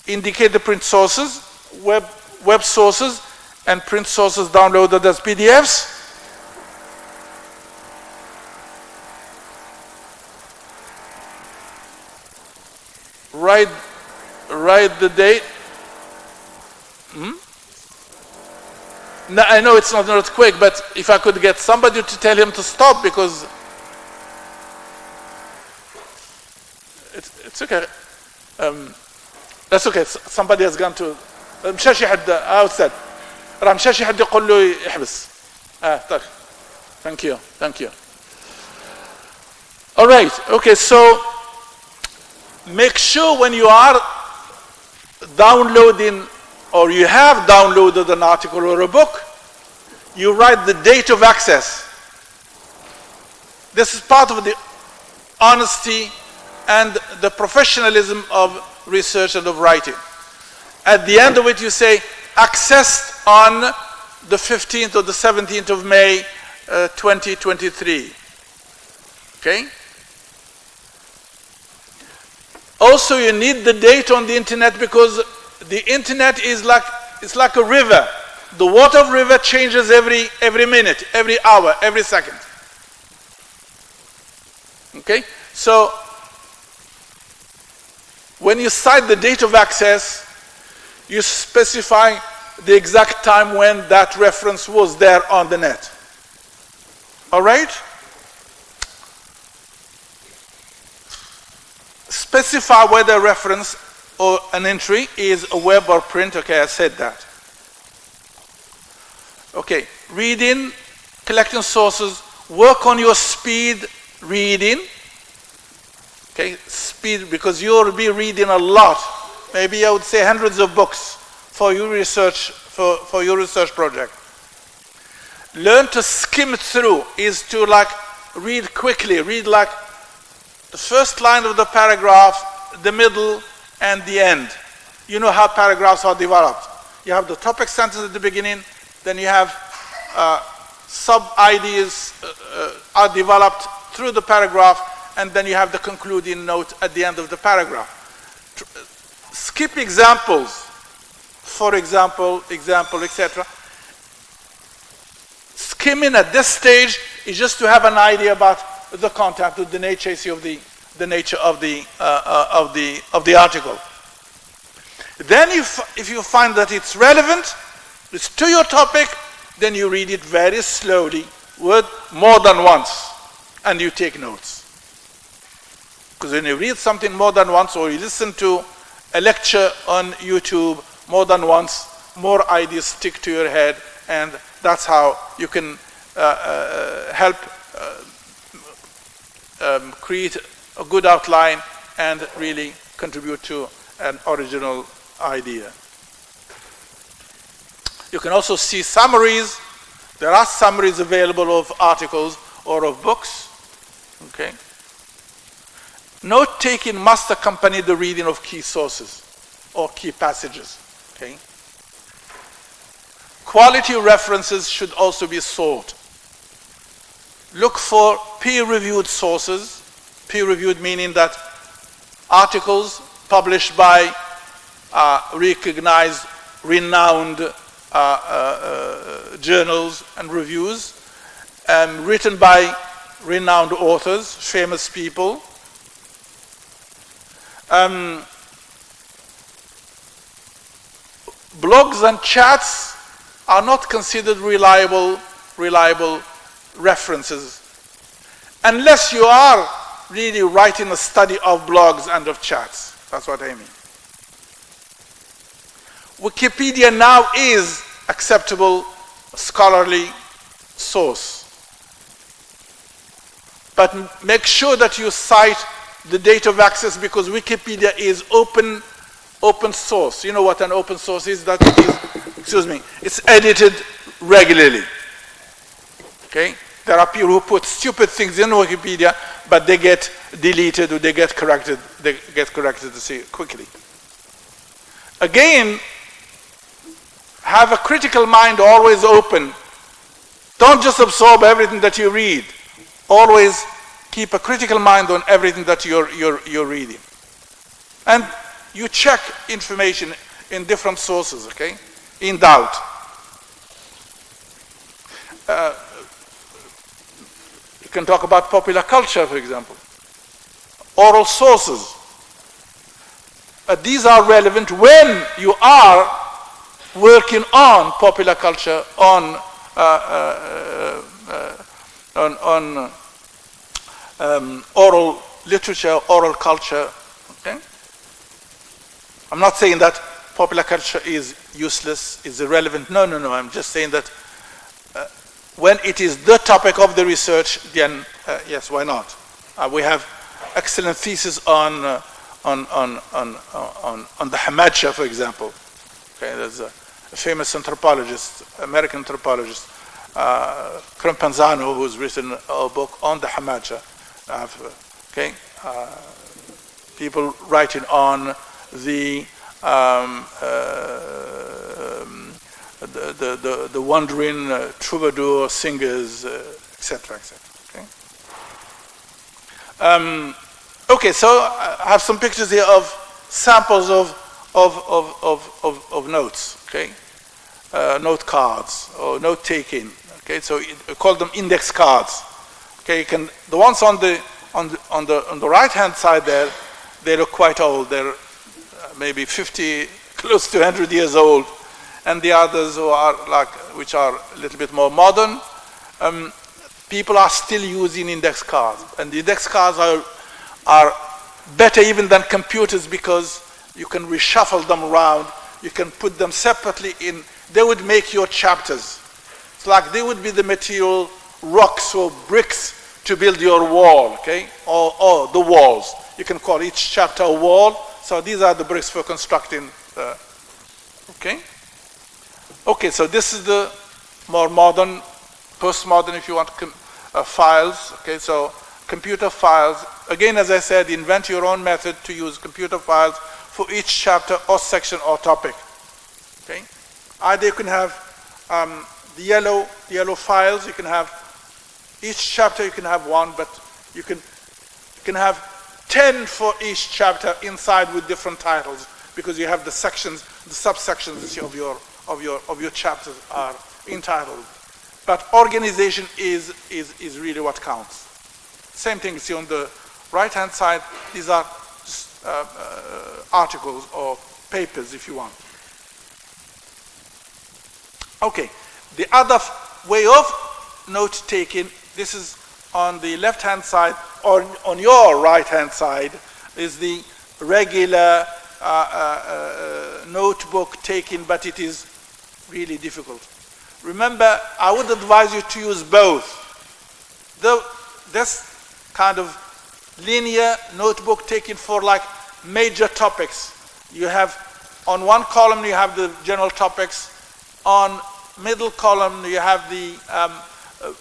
Indicate the print sources, web sources, and print sources downloaded as PDFs. Write the date. No, I know it's not an earthquake, but if I could get somebody to tell him to stop, because it's okay. That's okay. Somebody has gone to مشاش حد outside. راه مشاش حد يقول له يحبس. Thank you. All right. Okay. So make sure when you are downloading or you have downloaded an article or a book, you write the date of access. This is part of the honesty and the professionalism of research and of writing. At the end of it, you say, accessed on the 15th or the 17th of May, 2023. Okay? Also, you need the date on the internet because the internet is like, it's like a river. The water of river changes every minute, every hour, every second. Okay? So when you cite the date of access, you specify the exact time when that reference was there on the net. All right? Specify whether a reference or an entry is a web or print. Okay, I said that. Okay, reading, collecting sources, work on your speed reading. Okay, speed, because you'll be reading a lot. Maybe I would say hundreds of books for your research, for your research project. Learn to skim through, is to like read quickly, read like the first line of the paragraph, the middle, and the end. You know how paragraphs are developed. You have the topic sentence at the beginning, then you have sub-ideas are developed through the paragraph, and then you have the concluding note at the end of the paragraph. Skip examples, for example, etc. Skimming at this stage is just to have an idea about the content, the nature of the article. Then if you find that it's relevant, it's to your topic, then you read it very slowly, more than once, and you take notes. Because when you read something more than once, or you listen to a lecture on YouTube more than once, more ideas stick to your head, and that's how you can help create a good outline and really contribute to an original idea. You can also see summaries. There are summaries available of articles or of books. Okay. Note-taking must accompany the reading of key sources or key passages. Okay. Quality references should also be sought. Look for peer-reviewed sources. Peer-reviewed meaning that articles published by recognized, renowned journals and reviews, written by renowned authors, famous people. Blogs and chats are not considered reliable references unless you are really writing a study of blogs and of chats. That's what I mean. Wikipedia now is acceptable scholarly source. But make sure that you cite the date of access, because Wikipedia is open source. You know what an open source is? That it is, it's edited regularly. Okay? There are people who put stupid things in Wikipedia, but they get deleted or they get corrected. They get corrected quickly. Again, have a critical mind always open. Don't just absorb everything that you read. Always keep a critical mind on everything that you're reading. And you check information in different sources, okay? In doubt. You can talk about popular culture, for example. Oral sources. These are relevant when you are working on popular culture, on oral literature, oral culture. Okay? I'm not saying that popular culture is useless, is irrelevant. No. I'm just saying that when it is the topic of the research, then yes, why not? We have excellent theses on the Hamadsha, for example. Okay, there's a famous anthropologist, American anthropologist, Crampanzano, who's written a book on the Hamadsha. Okay, people writing on the wandering troubadour singers, etc., etc. Okay. Okay, so I have some pictures here of samples of of notes, okay? Note cards or note taking, okay? So we call them index cards. Okay, you can, the ones on the right hand side there, they look quite old. They're maybe 50, close to 100 years old, and the others who are which are a little bit more modern, people are still using index cards, and the index cards are better even than computers because you can reshuffle them around. You can put them separately in. They would make your chapters. It's like they would be the material, rocks or bricks to build your wall, okay? Or the walls. You can call each chapter a wall. So these are the bricks for constructing, okay? Okay, so this is the more modern, postmodern, if you want, files. Okay, so computer files. Again, as I said, invent your own method to use computer files for each chapter or section or topic. Okay, either you can have the yellow files. You can have each chapter. You can have one, but you can have 10 for each chapter inside with different titles because you have the sections, the subsections of your chapters are entitled. But organization is really what counts. Same thing, see on the right-hand side, these are articles or papers if you want. Okay, the other way of note-taking, this is on the left-hand side, or on your right-hand side, is the regular notebook taking, but it is really difficult. Remember, I would advise you to use both. This kind of linear notebook taking for like major topics. You have, on one column you have the general topics, on middle column you have the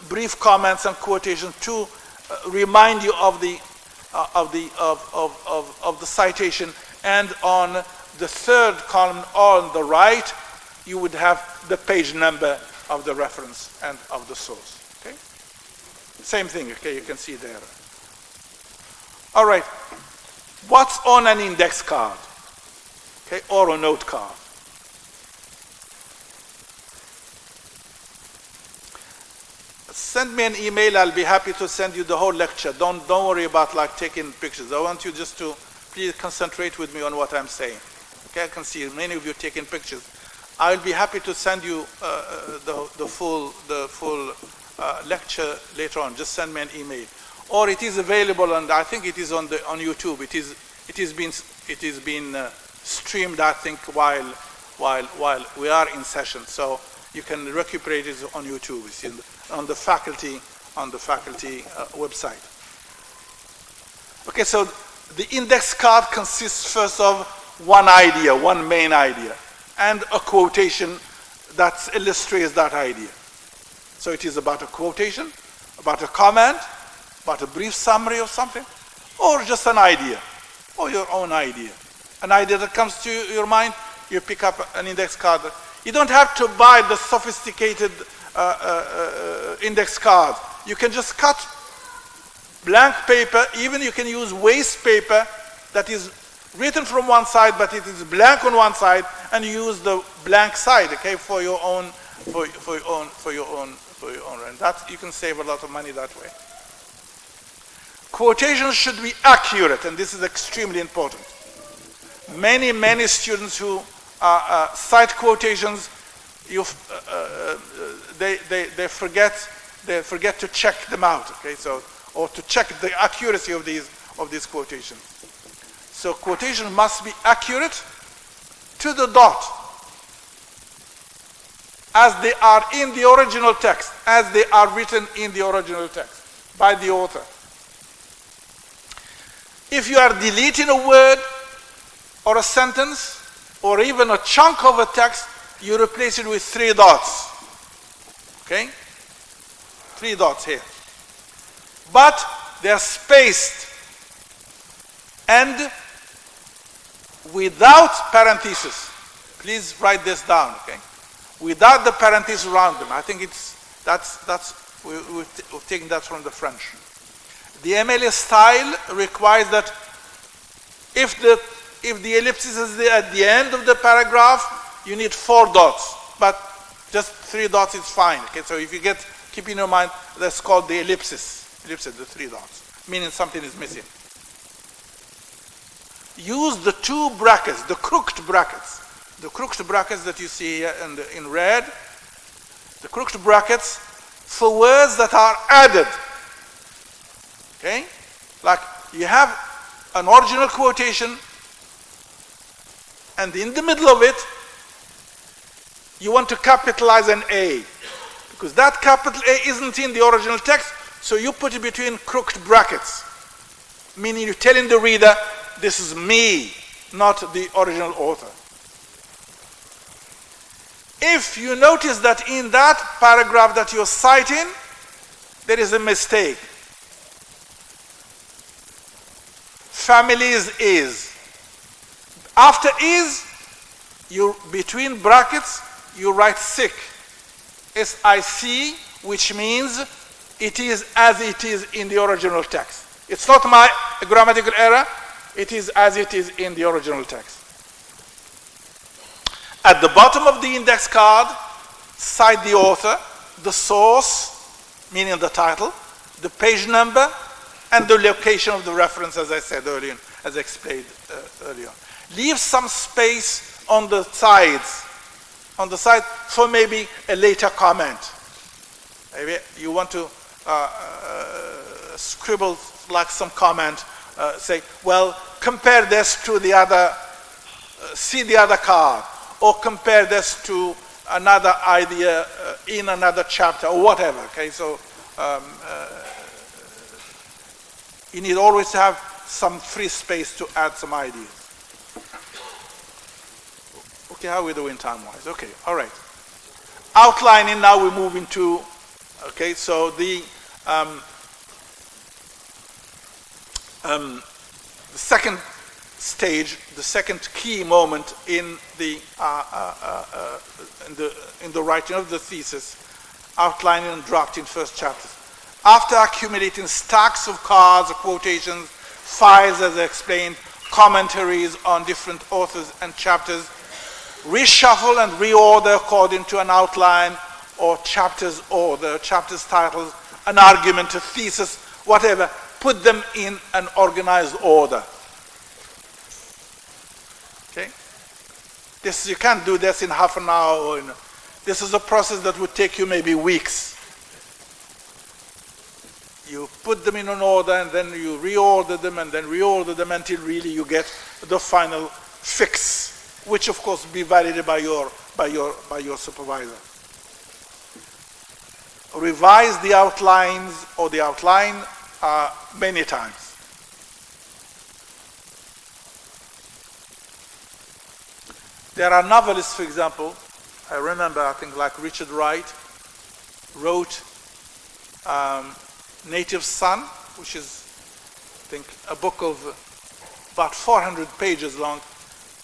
brief comments and quotations to remind you of the citation, and on the third column on the right you would have the page number of the reference and of the source. Okay, same thing. Okay, you can see there. All right, what's on an index card? Okay, or a note card? Send me an email. I'll be happy to send you the whole lecture. Don't worry about like taking pictures. I want you just to please concentrate with me on what I'm saying. Okay, I can see many of you taking pictures. I'll be happy to send you the full lecture later on. Just send me an email, or it is available, and I think it is on YouTube. It is been streamed, I think, while we are in session. So you can recuperate it on YouTube. It's on the faculty website. Okay, so the index card consists first of one idea, one main idea, and a quotation that illustrates that idea. So it is about a quotation, about a comment, about a brief summary of something, or just an idea, or your own idea. An idea that comes to your mind, you pick up an index card. You don't have to buy the sophisticated index card. You can just cut blank paper. Even you can use waste paper that is written from one side, but it is blank on one side, and use the blank side, okay, for your own, and that you can save a lot of money that way. Quotations should be accurate, and this is extremely important. Many students who cite quotations, they forget to check them out, okay, so, or to check the accuracy of these quotations. So quotation must be accurate to the dot, as they are in the original text, as they are written in the original text by the author. If you are deleting a word or a sentence or even a chunk of a text, you replace it with 3 dots. Okay? 3 dots here. But they're spaced and without parentheses. Please write this down, okay? Without the parentheses around them. I think we've taken that from the French. The MLA style requires that if the if the ellipsis is at the end of the paragraph, you need 4 dots, but just 3 dots is fine. Okay, so if you keep in your mind, that's called the ellipsis, the 3 dots, meaning something is missing. Use the 2 brackets, the crooked brackets that you see here in red, the crooked brackets for words that are added. Okay, like you have an original quotation, and in the middle of it, you want to capitalize an A, because that capital A isn't in the original text, so you put it between crooked brackets, meaning you're telling the reader, this is me, not the original author. If you notice that in that paragraph that you're citing, there is a mistake. Families is. After is, you between brackets, you write sick. S-I-C, which means it is as it is in the original text. It's not my grammatical error, it is as it is in the original text. At the bottom of the index card, cite the author, the source, meaning the title, the page number, and the location of the reference, as I said earlier, as I explained earlier. Leave some space on the sides, for maybe a later comment. Maybe you want to scribble like some comment, say, well, compare this to the other, see the other card, or compare this to another idea in another chapter, or whatever. Okay, so you need always to have some free space to add some ideas. Okay, how are we doing time-wise? Okay, all right. Outlining, now we move into, okay, so the second stage, the second key moment in the writing of the thesis, outlining and drafting first chapters. After accumulating stacks of cards, quotations, files, as I explained, commentaries on different authors and chapters, reshuffle and reorder according to an outline or chapters order, chapters titles, an argument, a thesis, whatever. Put them in an organized order. Okay? This, you can't do this in half an hour. This is a process that would take you maybe weeks. You put them in an order, and then you reorder them, and then reorder them until really you get the final fix, which of course will be validated by your supervisor. Revise the outlines or the outline many times. There are novelists, for example, I remember, I think like Richard Wright wrote Native Son, which is, I think, a book of about 400 pages long.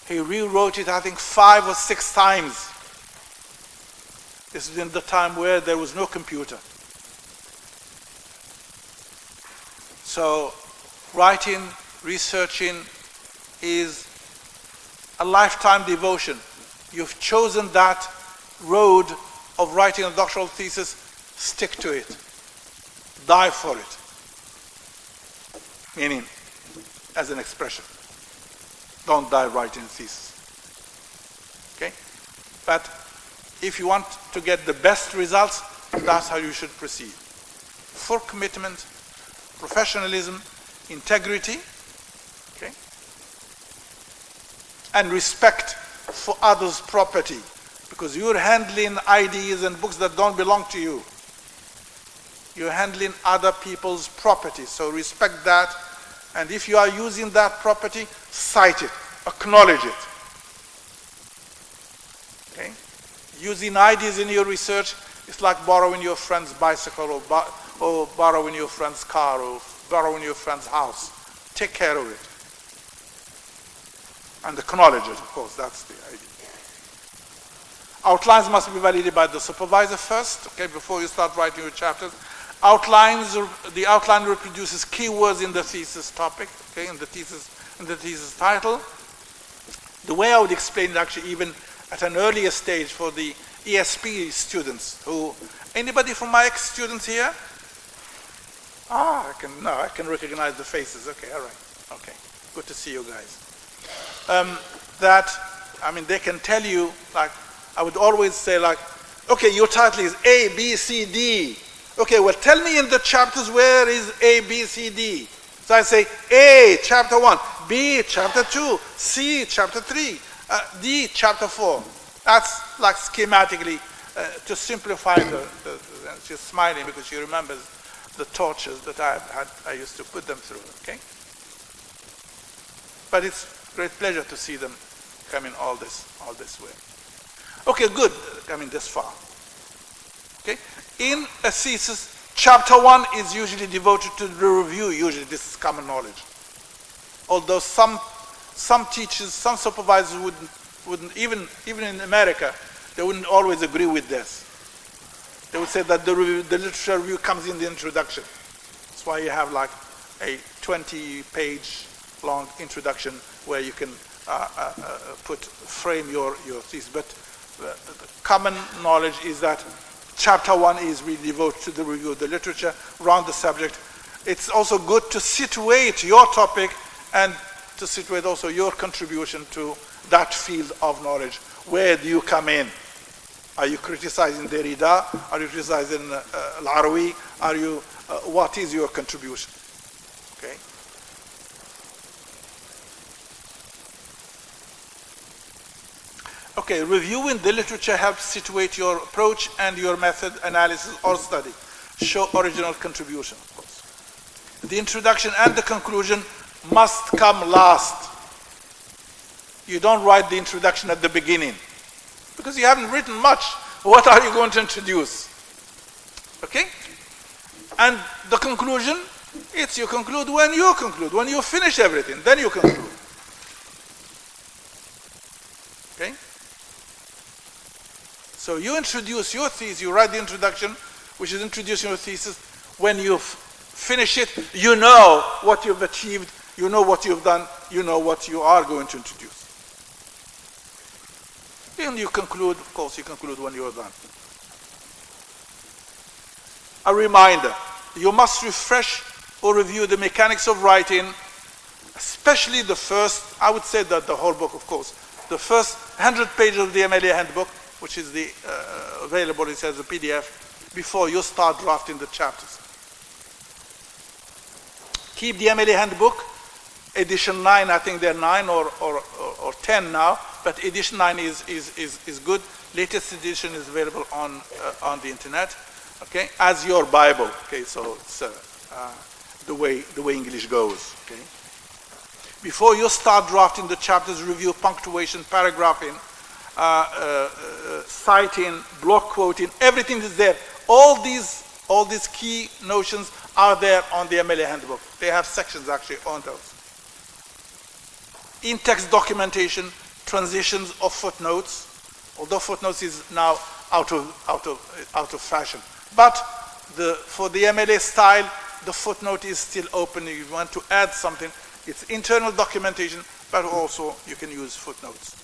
He rewrote it, I think, 5 or 6 times. This is in the time where there was no computer. So writing, researching is a lifetime devotion. You've chosen that road of writing a doctoral thesis, stick to it. Die for it. Meaning, as an expression. Don't die writing a thesis. Okay? But if you want to get the best results, that's how you should proceed. Full commitment, professionalism, integrity, okay? And respect for others' property, because you're handling ideas and books that don't belong to you. You're handling other people's property, so respect that, and if you are using that property, cite it, acknowledge it. Okay? Using ideas in your research is like borrowing your friend's bicycle or borrowing your friend's car or borrowing your friend's house. Take care of it. And acknowledge it, of course, that's the idea. Outlines must be validated by the supervisor first, okay, before you start writing your chapters. The outline reproduces keywords in the thesis topic, okay, in the thesis title. The way I would explain it actually even at an earlier stage for the ESP students who, anybody from my ex-students here? I can recognize the faces. Okay, all right. Okay, good to see you guys. They can tell you, like, I would always say, like, okay, your title is A, B, C, D. Okay, well, tell me in the chapters where is A, B, C, D. So I say A, chapter 1, B, chapter 2, C, chapter 3, D, chapter 4. That's like schematically to simplify she's smiling because she remembers the tortures that I used to put them through, okay? But it's a great pleasure to see them coming all this way. Okay, good, coming this far. Okay? In a thesis, chapter 1 is usually devoted to the review, usually this is common knowledge. Although some teachers, some supervisors wouldn't even in America, they wouldn't always agree with this. They would say that the literature review comes in the introduction. That's why you have like a 20-page long introduction where you can frame your thesis. But the common knowledge is that chapter 1 is really devoted to the review of the literature around the subject. It's also good to situate your topic and to situate also your contribution to that field of knowledge. Where do you come in? Are you criticizing Derrida? Are you criticizing Al-Arawi? What is your contribution? Okay. Okay, reviewing the literature helps situate your approach and your method, analysis, or study. Show original contribution, of course. The introduction and the conclusion must come last. You don't write the introduction at the beginning because you haven't written much. What are you going to introduce? Okay? And the conclusion, you conclude, when you finish everything, then you conclude. Okay? So you introduce your thesis, you write the introduction, which is introducing your thesis. When you finish it, you know what you've achieved, you know what you've done, you know what you are going to introduce. And you conclude, of course, you conclude when you're done. A reminder, you must refresh or review the mechanics of writing, especially the first, I would say that the whole book, of course, the first 100 pages of the MLA handbook, which is available, it says a PDF, before you start drafting the chapters. Keep the MLA handbook, edition 9, I think they're 9 or 10 now, but edition 9 is good. Latest edition is available on the internet, okay, as your Bible, okay, so it's the way English goes, okay. Before you start drafting the chapters, review punctuation, paragraphing, citing, block quoting, everything is there. All these key notions are there on the MLA handbook. They have sections actually on those. In-text documentation, transitions of footnotes, although footnotes is now out of fashion. But for the MLA style, the footnote is still open. If you want to add something, it's internal documentation, but also you can use footnotes.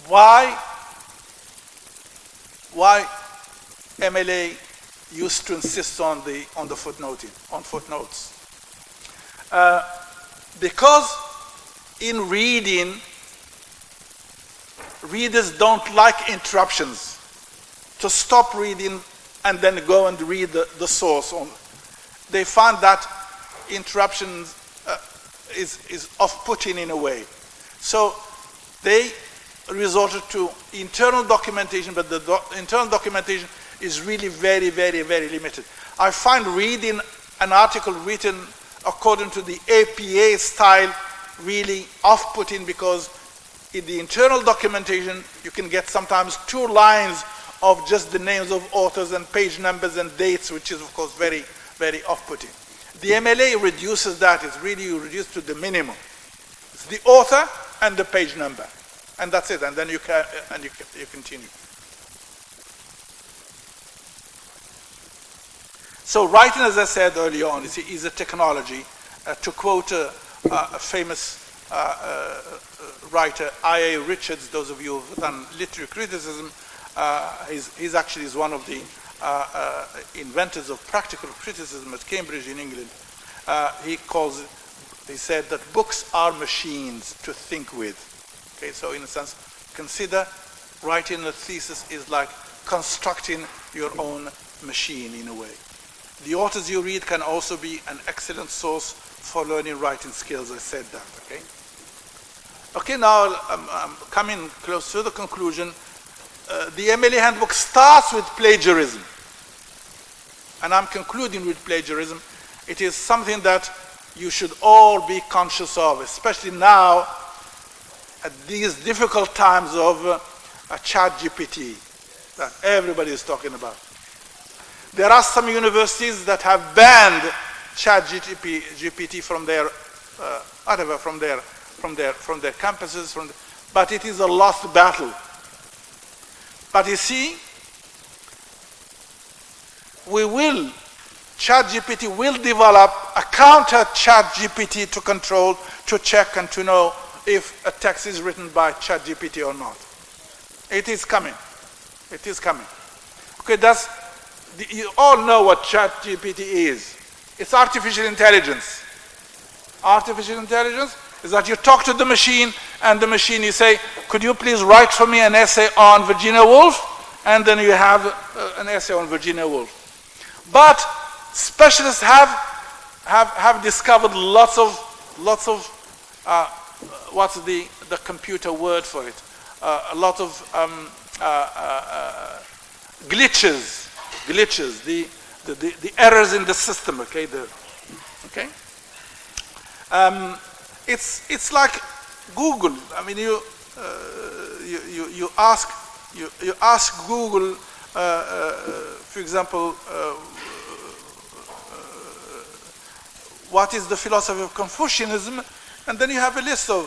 Why MLA used to insist on the footnoting, on footnotes? Because in reading, readers don't like interruptions. To stop reading and then go and read the source. They find that interruptions is off-putting in a way. So they resorted to internal documentation, but the internal documentation is really very, very, very limited. I find reading an article written according to the APA style really off-putting, because in the internal documentation you can get sometimes 2 lines of just the names of authors and page numbers and dates, which is of course very, very off-putting. The MLA reduces that. It's really reduced to the minimum. It's the author and the page number, and that's it. And then you continue. So writing, as I said earlier on, is a technology. To quote a famous writer I.A. Richards. Those of you who've done literary criticism, he's actually one of the inventors of practical criticism at Cambridge in England. He said that books are machines to think with. Okay, so in a sense, consider writing a thesis is like constructing your own machine in a way. The authors you read can also be an excellent source for learning writing skills. I said that, okay? Okay, now I'm coming close to the conclusion. The MLA handbook starts with plagiarism. And I'm concluding with plagiarism. It is something that you should all be conscious of, especially now at these difficult times of ChatGPT that everybody is talking about. There are some universities that have banned ChatGPT from their from their campuses, but it is a lost battle. But you see, ChatGPT will develop a counter ChatGPT to control, to check and to know if a text is written by ChatGPT or not. It is coming. It is coming. Okay, you all know what ChatGPT is. It's artificial intelligence. Artificial intelligence is that you talk to the machine, and the machine, you say, could you please write for me an essay on Virginia Woolf? And then you have an essay on Virginia Woolf. But specialists have discovered lots of what's the computer word for it? A lot of glitches, the errors in the system. Okay, okay. It's like Google. I mean, you ask Google, for example, what is the philosophy of Confucianism, and then you have a list of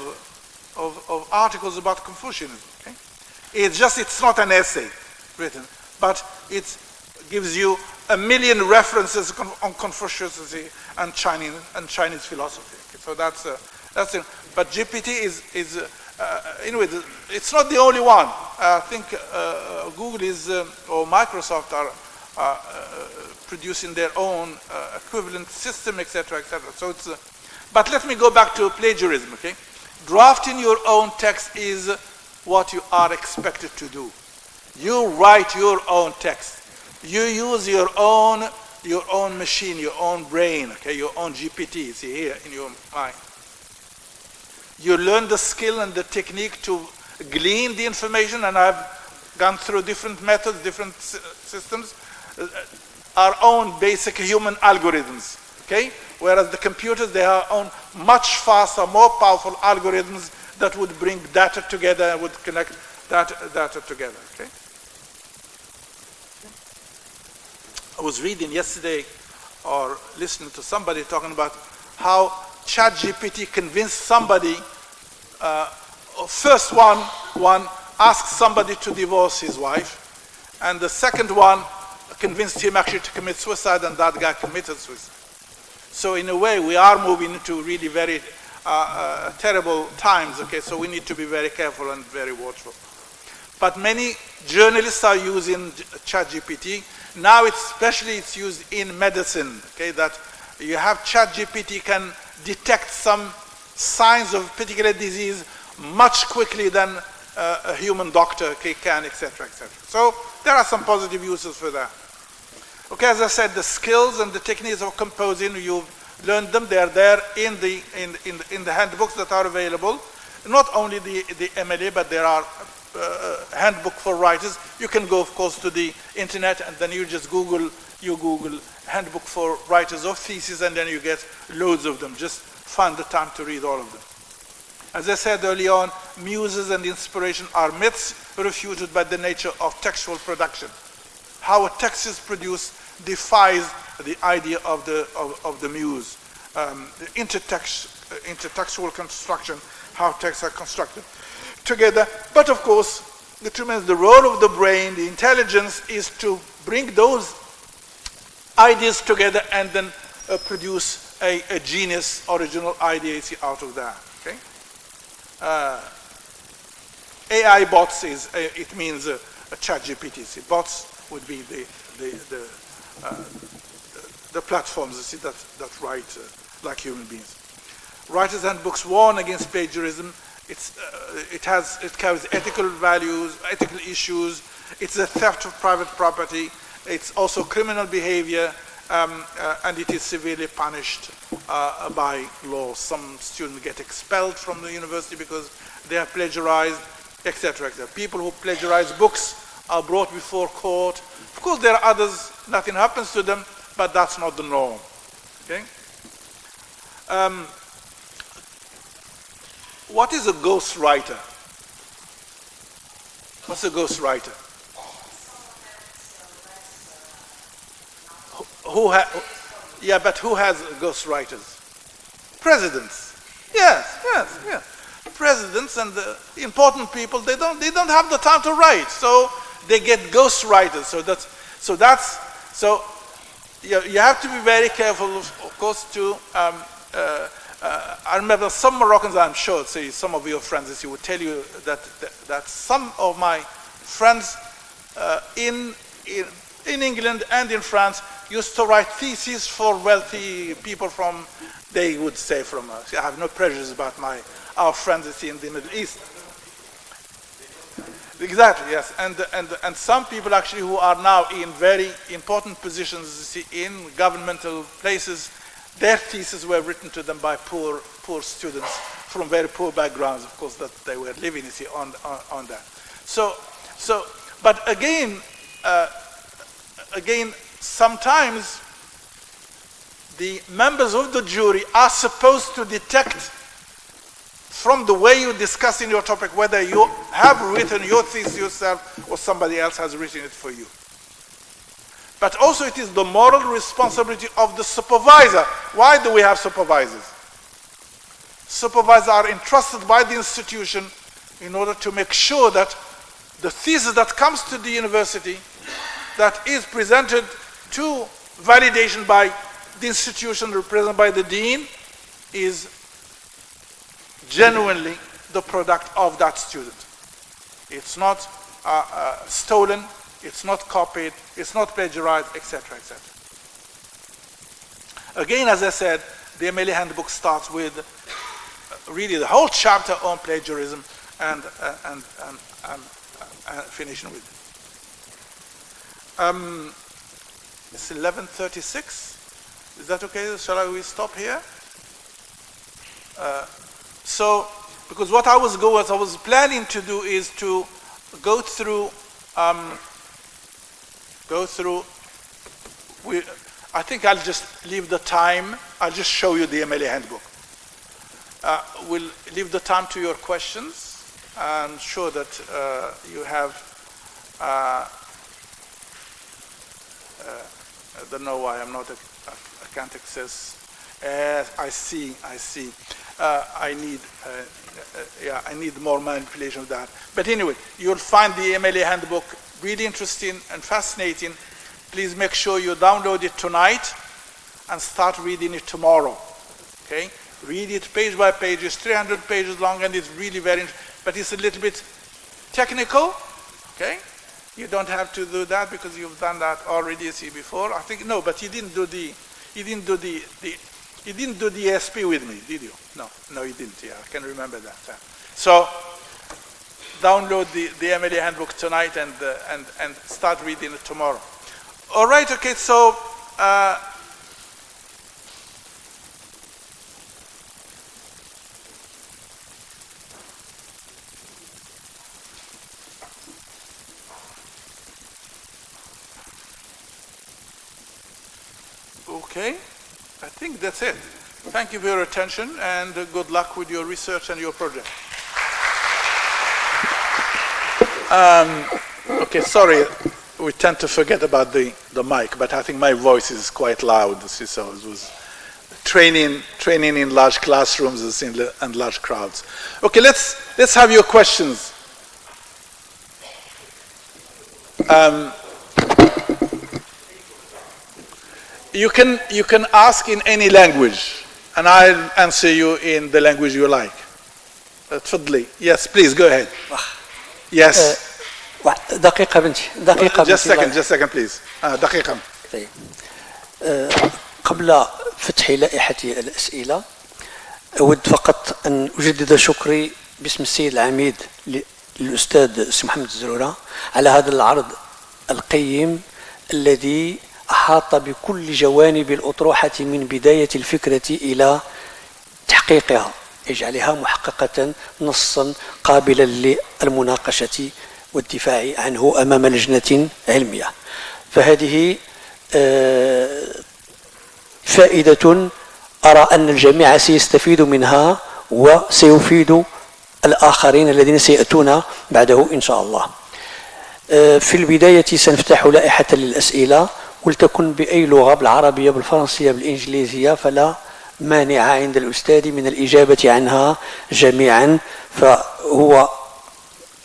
articles about Confucianism. Okay? It's not an essay written, but it gives you a million references on Confucius and Chinese philosophy. Okay? So that's it. But GPT is anyway. It's not the only one. I think Google or Microsoft are producing their own equivalent system, etc., etc. So it's. But let me go back to plagiarism. Okay, drafting your own text is what you are expected to do. You write your own text. You use your own machine, your own brain. Okay, your own GPT. See here in your mind. You learn the skill and the technique to glean the information, and I've gone through different methods, different systems, our own basic human algorithms, okay? Whereas the computers, they are own much faster, more powerful algorithms that would bring data together and would connect data together, okay? I was reading yesterday or listening to somebody talking about how ChatGPT convinced somebody, first one asked somebody to divorce his wife, and the second one convinced him actually to commit suicide, and that guy committed suicide. So in a way, we are moving into really very terrible times, okay, so we need to be very careful and very watchful. But many journalists are using ChatGPT. Now especially it's used in medicine, okay, that you have ChatGPT can detect some signs of particular disease much quickly than a human doctor can, etc., etc. So there are some positive uses for that. Okay, as I said, the skills and the techniques of composing, you've learned them. They are there in the handbooks that are available. Not only the MLA, but there are handbook for writers. You can go, of course, to the internet, and then you just Google handbook for writers of thesis, and then you get loads of them. Just find the time to read all of them. As I said early on, muses and inspiration are myths refuted by the nature of textual production. How a text is produced defies the idea of the muse. The intertextual construction, how texts are constructed together. But of course, the role of the brain, the intelligence, is to bring those ideas together and then produce a genius, original idea out of that. Okay? AI bots it means a chat GPT. See, bots would be the platforms that write like human beings. Writers' handbooks warn against plagiarism. It carries ethical values, ethical issues. It's a theft of private property. It's also criminal behavior, and it is severely punished by law. Some students get expelled from the university because they have plagiarized, etc., etc. People who plagiarize books are brought before court. Of course, there are others, nothing happens to them, but that's not the norm. Okay? What is a ghostwriter? What's a ghostwriter? Yeah, but who has ghostwriters? Presidents. Yes. Presidents and the important people, they don't have the time to write, so they get ghostwriters. So you have to be very careful, of course, to. I remember some Moroccans, I'm sure, say some of your friends, would tell you that some of my friends in England and in France used to write theses for wealthy people from, they would say from us. I have no prejudice about our friends in the Middle East. Exactly, yes. And some people actually who are now in very important positions in governmental places, their theses were written to them by poor students from very poor backgrounds, of course, that they were living on that. But again, sometimes the members of the jury are supposed to detect from the way you discuss in your topic whether you have written your thesis yourself or somebody else has written it for you. But also it is the moral responsibility of the supervisor. Why do we have supervisors? Supervisors are entrusted by the institution in order to make sure that the thesis that comes to the university, that is presented to validation by the institution represented by the dean, is genuinely the product of that student. It's not stolen, it's not copied, it's not plagiarized, etc., etc. Again, as I said, the MLA handbook starts with really the whole chapter on plagiarism and finishing with it's 11:36. Is that okay? Shall we stop here? So, because what I was planning to do is to go through. I think I'll just leave the time. I'll just show you the MLA handbook. We'll leave the time to your questions. I'm sure that you have. I don't know why I can't access. I see. I need more manipulation of that. But anyway, you'll find the MLA handbook really interesting and fascinating. Please make sure you download it tonight and start reading it tomorrow. Okay? Read it page by page. It's 300 pages long and it's really very interesting. But it's a little bit technical. Okay? You don't have to do that because you've done that already, you see, before. I think no, but you didn't do the ESP with me, did you? No, you didn't. Yeah, I can remember that. So download the MLA handbook tonight and start reading it tomorrow. All right. Okay. So. Okay, I think that's it. Thank you for your attention and good luck with your research and your project. Okay, sorry, we tend to forget about the mic, but I think my voice is quite loud, so it was training in large classrooms and large crowds. Okay, let's have your questions. You can ask in any language, and I'll answer you in the language you like. تفضلي. Yes, please go ahead. Yes. دقيقة بنتي. Just second please. دقيقة. طيب. قبل فتح لائحة الأسئلة أود فقط أن أجدد شكري باسم السيد العميد للأستاذ محمد الزرورة على هذا العرض القيم الذي أحاط بكل جوانب الأطروحة من بداية الفكرة إلى تحقيقها، يجعلها محققة نصا قابلا للمناقشة والدفاع عنه أمام لجنة علمية. فهذه فائدة أرى أن الجميع سيستفيد منها وسيفيد الآخرين الذين سيأتون بعده إن شاء الله. في البداية سنفتح لائحة للأسئلة، ولتكن بأي لغة، بالعربية بالفرنسية بالإنجليزية، فلا مانع عند الأستاذ من الإجابة عنها جميعا، فهو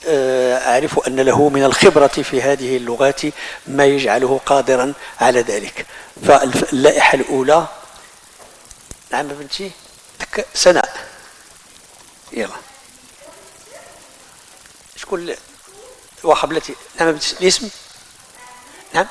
أعرف أن له من الخبرة في هذه اللغات ما يجعله قادرا على ذلك. فاللائحة الأولى، نعم بنتي سناء، يلا شكون وخبلتي؟ نعم بنتي الاسم؟ نعم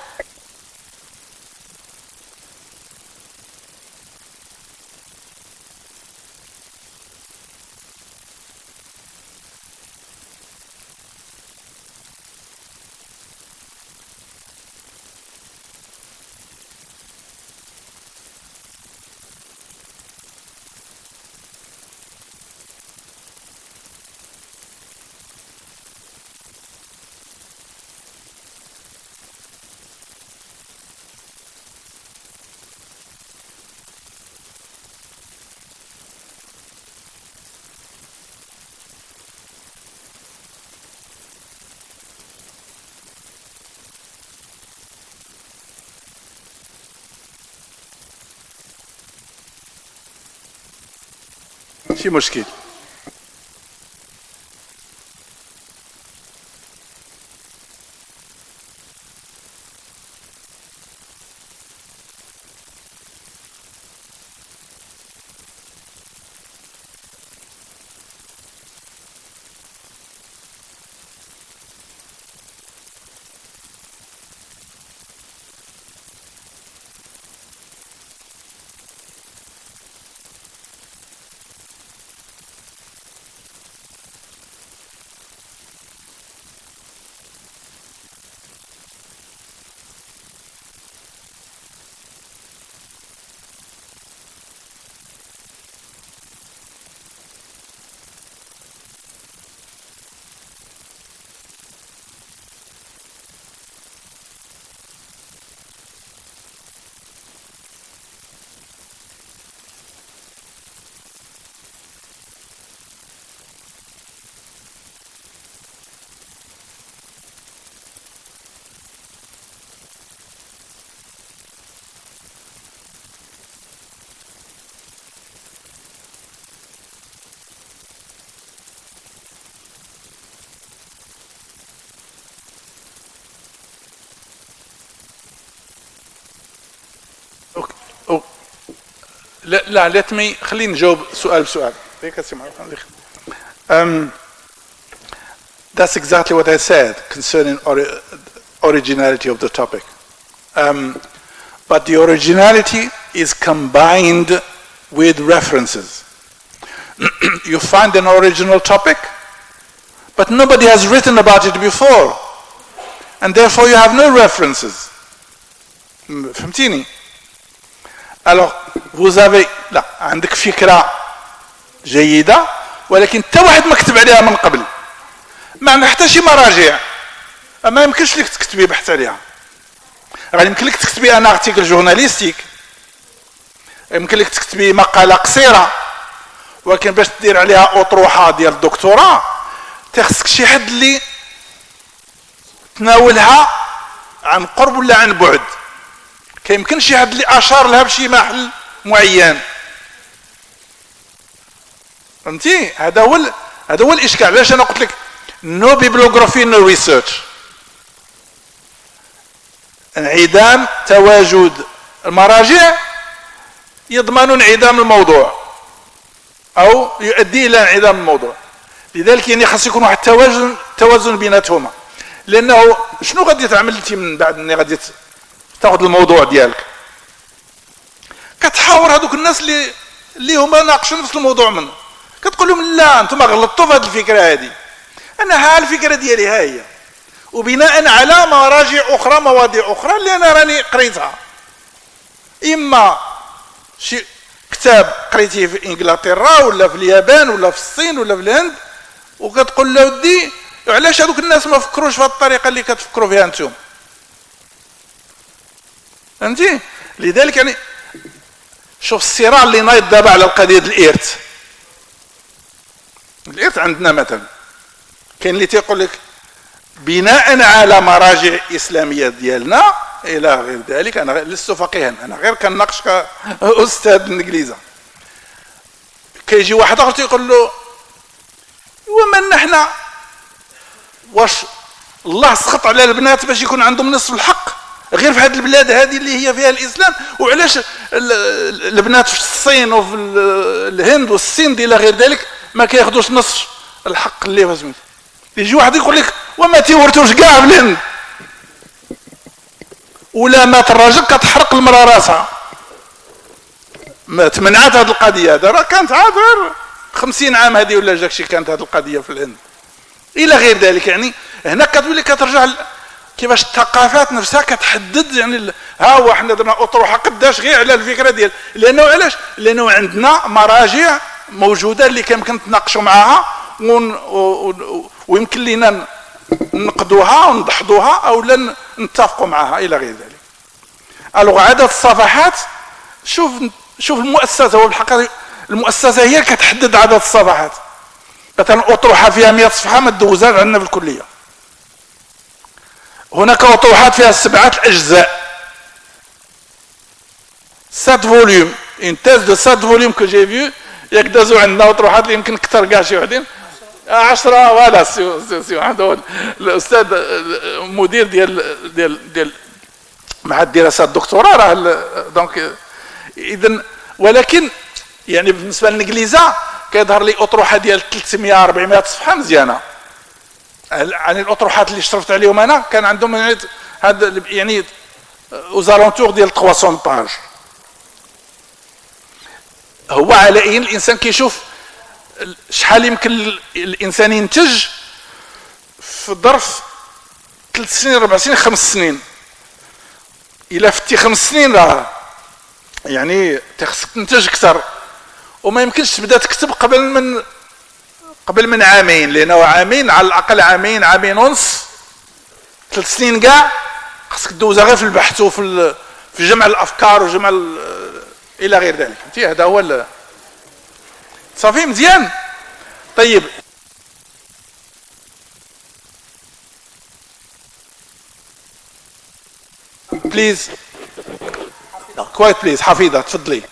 ماشي مشكل. لا let me خلينا نجاوب سؤال بسؤال. That's exactly what I said concerning originality of the topic. But the originality is combined with references. You find an original topic, but nobody has written about it before, and therefore you have no references. فهمتيني؟ Alors, vous avez لا عندك فكرة جيدة ولكن حتى واحد ما كتب عليها من قبل، ما عندنا حتى شي مراجع، ما يمكنش لك تكتبي بحث عليها. غادي يمكن لك تكتبي ان ارتيكل جورناليستيك، يمكن لك تكتبي مقالة قصيرة، ولكن باش دير عليها أطروحة ديال الدكتوراه تخصك شي حد اللي تناولها عن قرب ولا عن بعد. كيمكن شي حد اللي اشار لها بشي محل معين. فهمتي؟ هذا هو الاشكال. علاش انا قلت لك نو بيبلوغرافي نو ريسيرش. انعدام تواجد المراجع يضمن انعدام الموضوع او يؤدي الى انعدام الموضوع. لذلك يعني خاص يكون واحد توازن بيناتهما. لانه شنو غادي تعمل انت من بعد ملي غادي تاخذ الموضوع ديالك؟ كتحاور هذوك الناس اللي هما ناقشوا نفس الموضوع منه، كتقول لهم لا انتم غلطتوا في هذه الفكره هذه، انا ها الفكره ديالي ها هي، وبناء على مراجع اخرى مواضيع اخرى اللي انا راني قريتها، اما شي كتاب قريتيه في انجلترا ولا في اليابان ولا في الصين ولا في الهند، وكتقول له ودي علاش هذوك الناس ما فكروش في هذه الطريقه اللي كتفكروا فيها انتم؟ فهمتي؟ لذلك يعني شوف الصراع اللي نايض دابا على القضيه ديال الارث عندنا مثلا كاين اللي تيقول لك بناء على مراجع اسلاميه ديالنا الى غير ذلك. انا لست فقيها، انا غير كنناقش كاستاذ الانجليزيه. كيجي واحد اخر تيقول له ومن نحن واش الله سخط على البنات باش يكون عندهم نصف الحق غير في هذه البلاد هذه اللي هي فيها الاسلام، وعلاش البنات في الصين وفي الهند والسند الى غير ذلك ما كياخذوش نصف الحق اللي فاسميت؟ يجي واحد يقول لك وما تيورثوش كاع في الهند، ولا مات الراجل كتحرق المراه راسها. ما تمنعت هذه القضيه، هذا راه كانت عاد غير 50 عام هذه ولا جاكشي كانت هذه القضيه في الهند الى غير ذلك. يعني هنا كتولي كترجع كيفاش الثقافات نفسها كتحدد. يعني ها هو حنا درنا اطروحه قداش غير على الفكره ديال، لانه علاش؟ لانه عندنا مراجع موجوده اللي كيمكن نتناقشوا معها ويمكن لنا نقدوها ونضحضوها او لا نتفقوا معها الى غير ذلك. الوغ عدد الصفحات، شوف المؤسسه، هو بالحقيقه المؤسسه هي كتحدد عدد الصفحات. مثلا اطروحه فيها 100 صفحه ما تدوزهاش عندنا في الكليه. هناك اطروحات فيها 7 اجزاء، 7 فوليوم، une thèse de 7 فوليوم que j'ai vu. ياك دازوا عندنا اطروحات اللي يمكن اكثر كاع شي وحدين 10 ولا سي هذا الاستاذ مدير ديال معهد دراسات الدكتوراه راه دونك. اذا ولكن يعني بالنسبه للانجليزيه كيظهر لي اطروحه ديال 300 400 صفحه مزيانه. يعني الاطروحات اللي شرفت عليهم انا كان عندهم هذا يعني اوزالونتور ديال 300 باج. هو على اين الانسان كيشوف شحال يمكن الانسان ينتج في ظرف 3 سنين 4 سنين 5 سنين. الى فتي 5 سنين راه يعني تخصك تنتج اكثر، وما يمكنش تبدا تكتب قبل من عامين، لانه عامين على الاقل، عامين ونص 3 سنين كاع خصك تدوزها غير في البحث وفي جمع الافكار وجمع الى غير ذلك. فهمتي؟ هذا هو صافي مزيان. طيب بليز كويت بليز حفيظه تفضلي.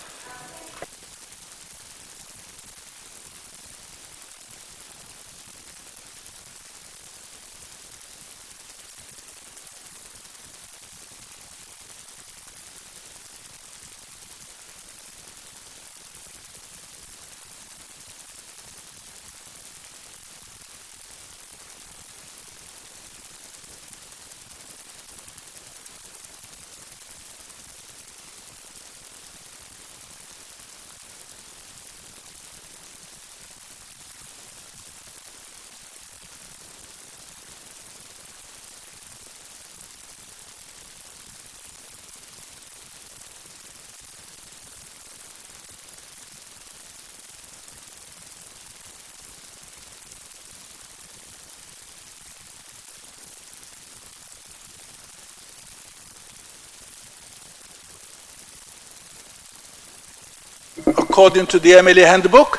According to the MLA handbook,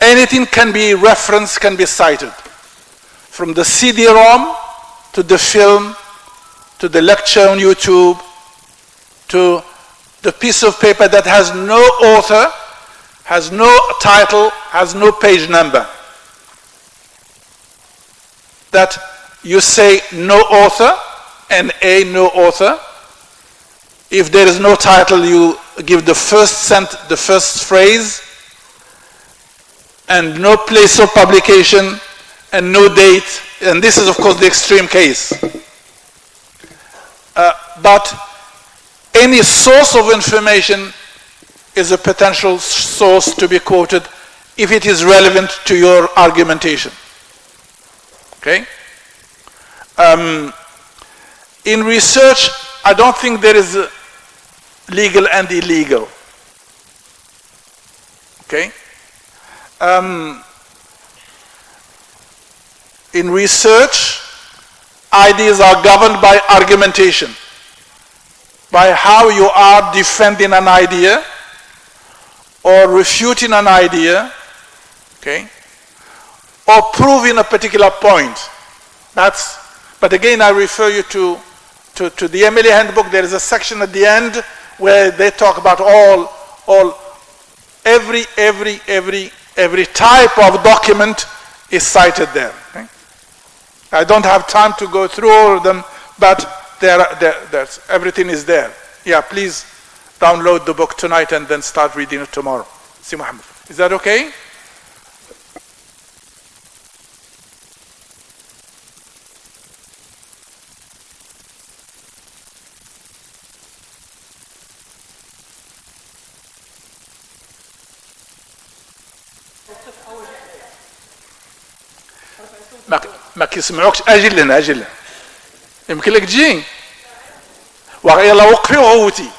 anything can be referenced, can be cited, from the CD-ROM to the film, to the lecture on YouTube, to the piece of paper that has no author, has no title, has no page number. That you say no author, N-A, no author. If there is no title, you give the first phrase. and no place of publication and no date, and this is of course the extreme case. But any source of information is a potential source to be quoted if it is relevant to your argumentation. Okay? In research, I don't think there is legal and illegal. Okay? In research, ideas are governed by argumentation, by how you are defending an idea or refuting an idea, okay, or proving a particular point. But again, I refer you to the MLA handbook. There is a section at the end where they talk about every type of document is cited there. Okay? I don't have time to go through all of them, but everything is there. Yeah, please download the book tonight and then start reading it tomorrow. See Muhammad. Is that okay? ما كيسمعوكش. اجل لهنا اجل لهنا. يمكن لك تجي يلا وقفي وغوتي.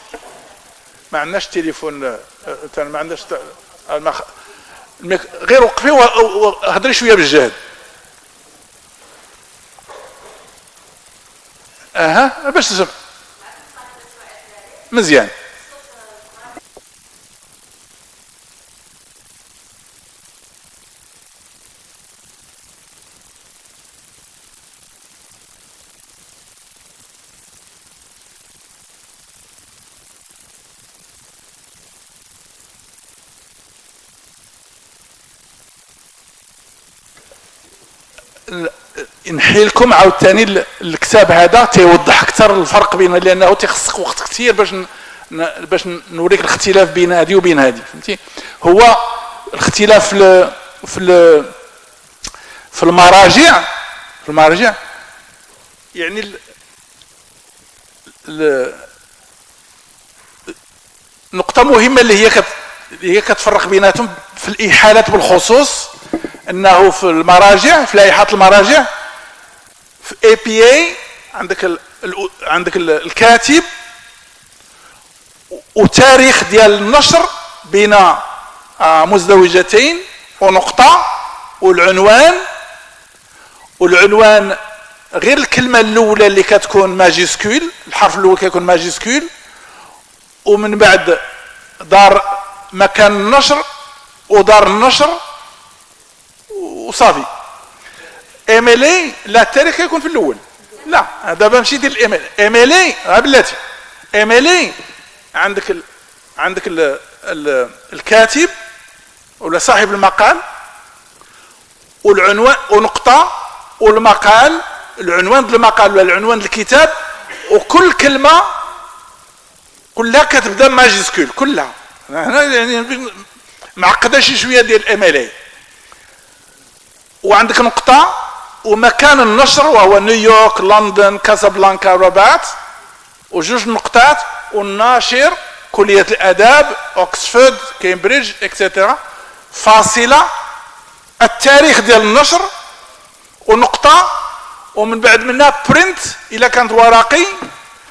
ما عندناش تليفون، ما عندناش غير وقفي وهضري شويه بالجهد. اها باش تسمع مزيان. نحيلكم عاوتاني الكتاب هذا تيوضح اكثر الفرق بين، لانه تيخصك وقت كثير باش نوريك الاختلاف بين هذه وبين هذه. فهمتي؟ هو الاختلاف في المراجع يعني نقطة مهمة اللي هي كتفرق بيناتهم في الإحالات بالخصوص، انه في المراجع، في لائحات المراجع في APA عندك الكاتب وتاريخ ديال النشر بين مزدوجتين ونقطة والعنوان غير الكلمة الأولى اللي كتكون ماجيسكول، الحرف الأول كيكون ماجيسكول، ومن بعد دار مكان النشر ودار النشر وصافي. MLA لا، التاريخ يكون في الاول. لا دابا ماشي ديال MLA بلاتي. MLA عندك الكاتب ولا صاحب المقال والعنوان ونقطة والمقال، العنوان ديال المقال ولا العنوان ديال الكتاب، وكل كلمة كلها كتبدا ماجيسكول كلها. هنا يعني معقدة شي شوية ديال MLA. وعندك نقطة ومكان النشر وهو نيويورك، لندن، كازابلانكا، رباط، وجوج نقطات، والناشر كلية الآداب، أوكسفورد، كامبريدج، اكسترا، فاصلة، التاريخ ديال النشر ونقطة، ومن بعد منها برنت إذا كانت ورقي،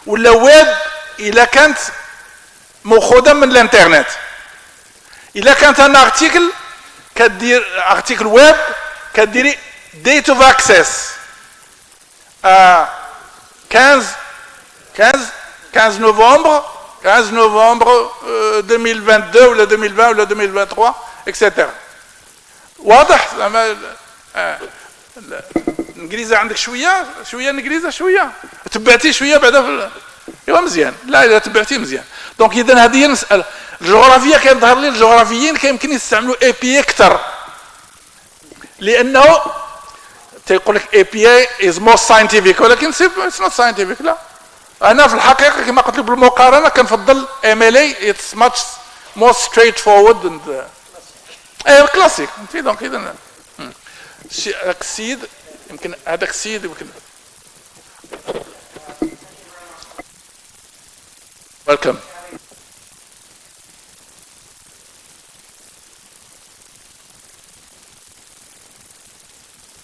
ولا ويب إذا كانت مأخوذة من الانترنت. إذا كانت أنا ارتيكل كدير ارتيكل ويب كديري date of access 15 نوفمبر 2022 ولا 2020 ولا 2023 اكسترا. واضح؟ الانجليزي عندك شويه انجليزي شويه تبعتي شويه بعدا ايوا مزيان. لا اذا تبعتي مزيان. دونك اذا هذه هي المساله. الجغرافيا كيظهر لي الجغرافيين كيمكن يستعملوا APA اكثر، لانه تيقول لك APA is more scientific، ولكن it's not scientific. لا، انا في الحقيقه كما قلت لك بالمقارنه كنفضل MLA. it's much more straightforward and ايه كلاسيك نفيدهم كده. اكسيد يمكن هذا اكسيد يمكن. Welcome.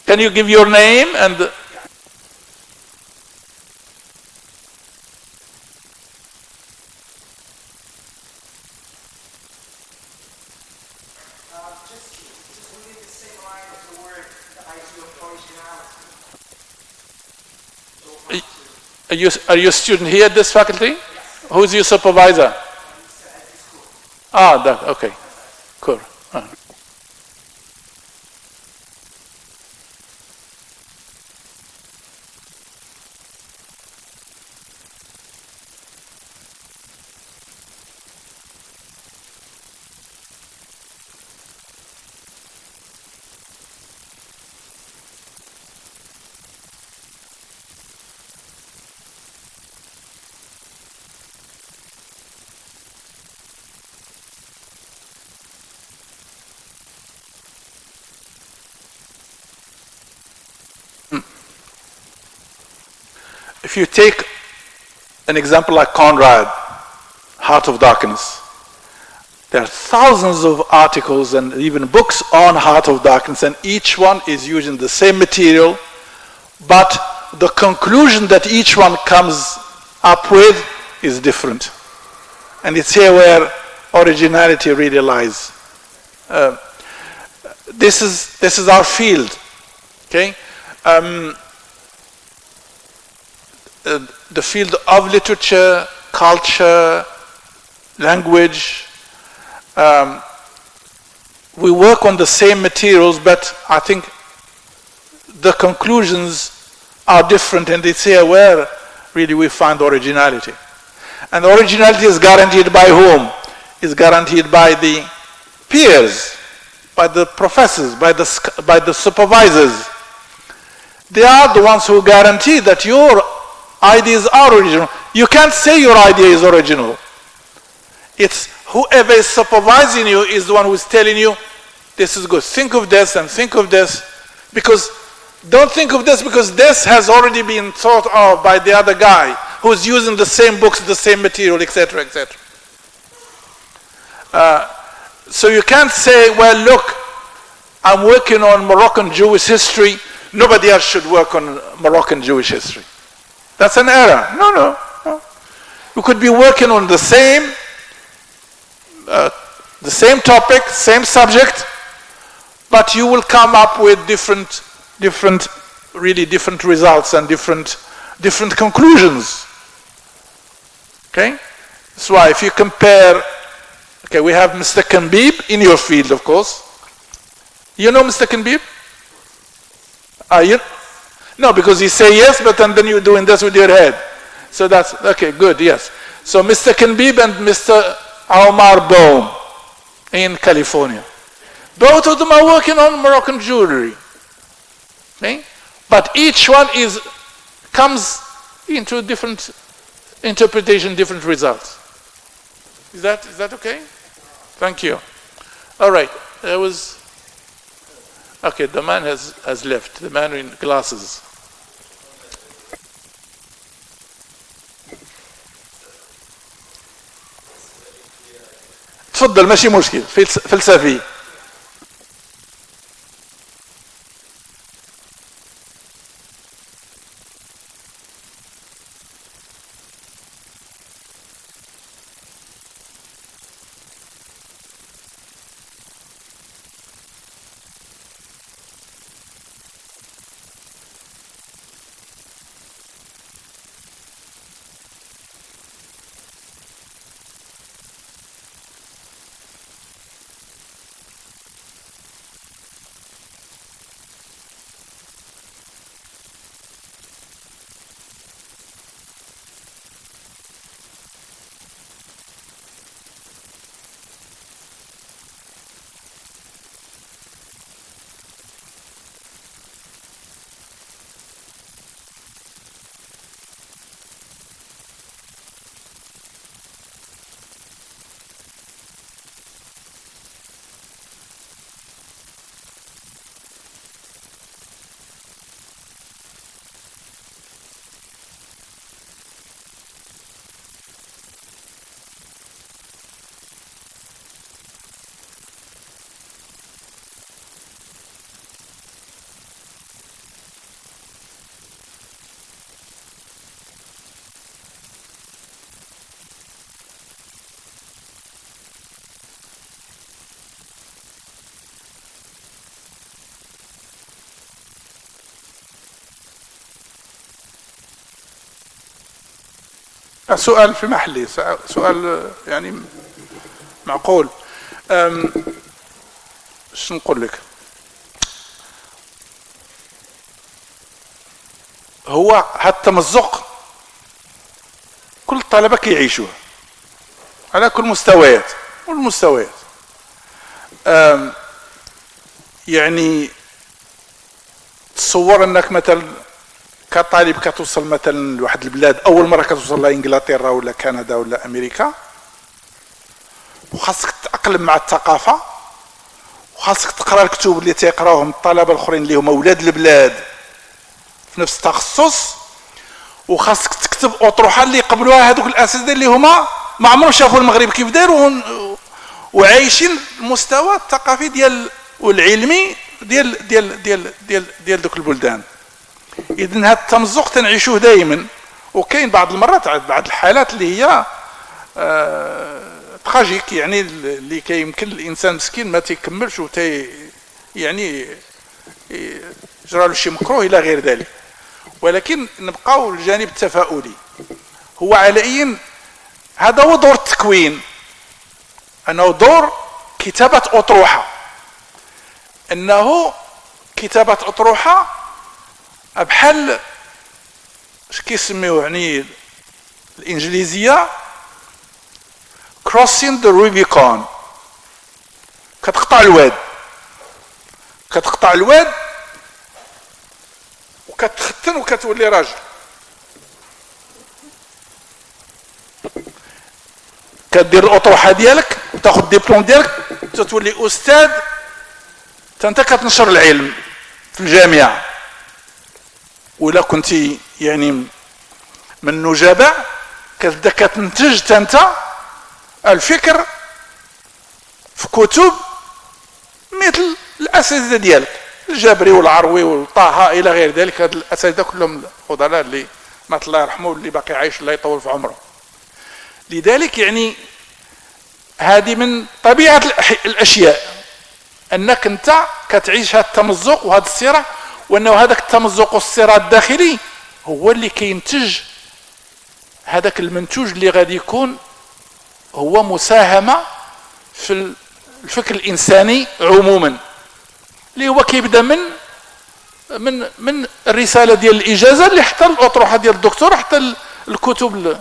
Can you give your name and are you a student here at this faculty? Who is your supervisor? That, okay, cool. If you take an example like Conrad, Heart of Darkness, there are thousands of articles and even books on Heart of Darkness, and each one is using the same material, but the conclusion that each one comes up with is different. And it's here where originality really lies. This is our field, okay? The field of literature, culture, language. We work on the same materials, but I think the conclusions are different, and it's here where really we find originality. And originality is guaranteed by whom? Is guaranteed by the peers, by the professors, by the supervisors. They are the ones who guarantee that your ideas are original. You can't say your idea is original. It's whoever is supervising you is the one who is telling you, this is good. Think of this and think of this. Because don't think of this because this has already been thought of by the other guy who's using the same books, the same material, etc., etc. So you can't say, well, look, I'm working on Moroccan Jewish history. Nobody else should work on Moroccan Jewish history. That's an error. No. You could be working on the same topic, same subject, but you will come up with different results and different conclusions. Okay? That's why if you compare, okay, we have Mr. Kambib in your field, of course. You know Mr. Kambib? No, because you say yes, but then you're doing this with your head. So that's, okay, good, yes. So Mr. Kambib and Mr. Omar Bohm in California. Both of them are working on Moroccan jewelry. Okay? But each one comes into different interpretation, different results. Is that okay? Thank you. All right, there was, okay, the man has left, the man in glasses. تفضل ماشي مشكل فلسفي. سؤال في محله، سؤال يعني معقول. شنو نقول لك؟ هو هاد التمزق كل الطلبة كيعيشوه على كل مستويات والمستويات. يعني تصور انك مثلا كطالب كتوصل مثلا لواحد البلاد اول مره كتوصل لانجلترا ولا كندا ولا امريكا، وخاصك تتاقلم مع الثقافه، وخاصك تقرا الكتب اللي تيقراوهم الطلبه الاخرين اللي هما اولاد البلاد في نفس التخصص، وخاصك تكتب اطروحه اللي يقبلوها هذوك الاساتذه اللي هما ما عمرهم شافوا المغرب كيف داروا وعايشين المستوى الثقافي ديال والعلمي ديال دوك البلدان. اذن هذا التمزق تنعيشوه دائما، وكاين بعض المرات بعض الحالات اللي هي تراجيك، يعني اللي كيمكن الانسان مسكين ما تيكملش يعني يجرى له شي مكروه الى غير ذلك. ولكن نبقاو الجانب التفاؤلي، هو على اي هذا هو دور التكوين، انه دور كتابه اطروحه، انه كتابه اطروحه بحال اش كيسميوه يعني الإنجليزية crossing the Rubicon. كتقطع الواد وكتختن وكتولي راجل. كدير الاطروحه ديالك وتاخذ الدبلوم ديالك تتولي استاذ، انت كتنشر العلم في الجامعه. ولا كنتي يعني من نجباء كتبدا كتنتج انت الفكر في كتب مثل الاساتذه ديالك الجابري والعروي والطه الى غير ذلك. هاد الاساتذه كلهم الفضلاء اللي مات الله يرحمه واللي باقي عايش الله يطول في عمره. لذلك يعني هذه من طبيعه الاشياء انك انت كتعيش هذا التمزق وهذا الصراع، وانه هذاك التمزق والصراع الداخلي هو اللي كينتج هذاك المنتوج اللي غادي يكون هو مساهمه في الفكر الانساني عموما، اللي هو كيبدا من الرساله ديال الاجازه اللي حتى الاطروحه ديال الدكتوراه حتى الكتب.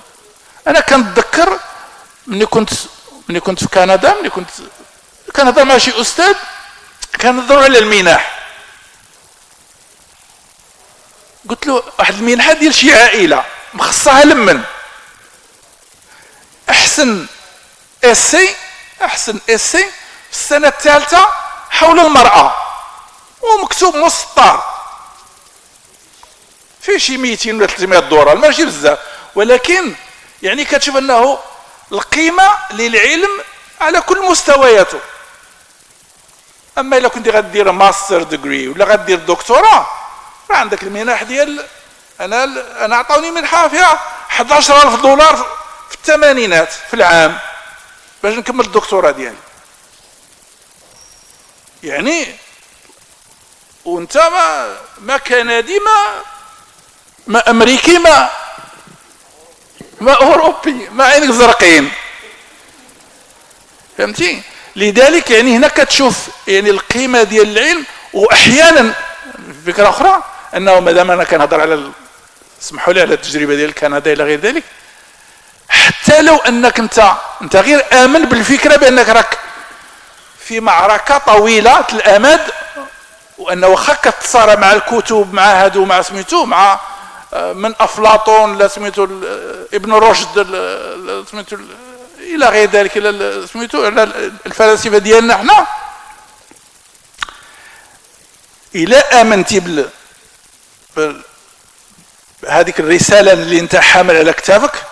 انا كنتذكر ملي كنت في كندا، ملي كنت كنهضر مع شي استاذ كنهضروا على المنح، قلت له واحد المنحه ديال شي عائله مخصصها لمن احسن اسي في السنه الثالثه حول المراه، ومكتوب مسطر فيه شي 200 ولا 300 دولار ماشي بزاف، ولكن يعني كتشوف انه القيمه للعلم على كل مستوياته. اما الا كنت غدير ماستر ديجري ولا غدير دكتوراه راه عندك المنح ديال انا عطاوني منحه فيها 11000 دولار في الثمانينات في العام باش نكمل الدكتوراه ديالي. يعني وانت ما كندي ما امريكي ما اوروبي ما عينك زرقين، فهمتي؟ لذلك يعني هنا كتشوف يعني القيمه ديال العلم. واحيانا فكره اخرى انه مادام انا كنهضر على اسمحوا لي على التجربه ديال كندا الى غير ذلك، حتى لو انك انت غير امن بالفكره بانك راك في معركه طويله الامد، وانه واخا كتصارع مع الكتب مع هادو مع سميتو مع من افلاطون لا سميتو ابن رشد سميتو الى غير ذلك سميتو الفلاسفه ديالنا حنا، الى امنتي هذيك الرساله اللي انت حامل على كتافك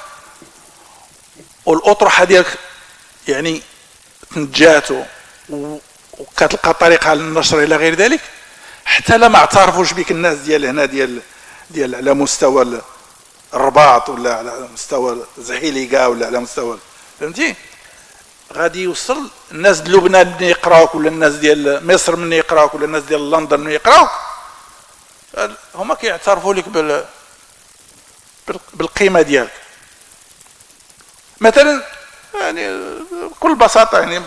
والاطروحه ديالك يعني تنجاتو وكتلقى طريقه للنشر الى غير ذلك، حتى لا ما اعترفوش بك الناس ديال هنا ديال على مستوى الرباط ولا على مستوى زحيليكا ولا على مستوى، فهمتي؟ غادي يوصل الناس ديال لبنان من يقراوك ولا الناس ديال مصر من يقراوك ولا الناس ديال لندن من يقراوك، هما كيعترفوا لك بالقيمه ديالك. مثلا يعني بكل بساطة يعني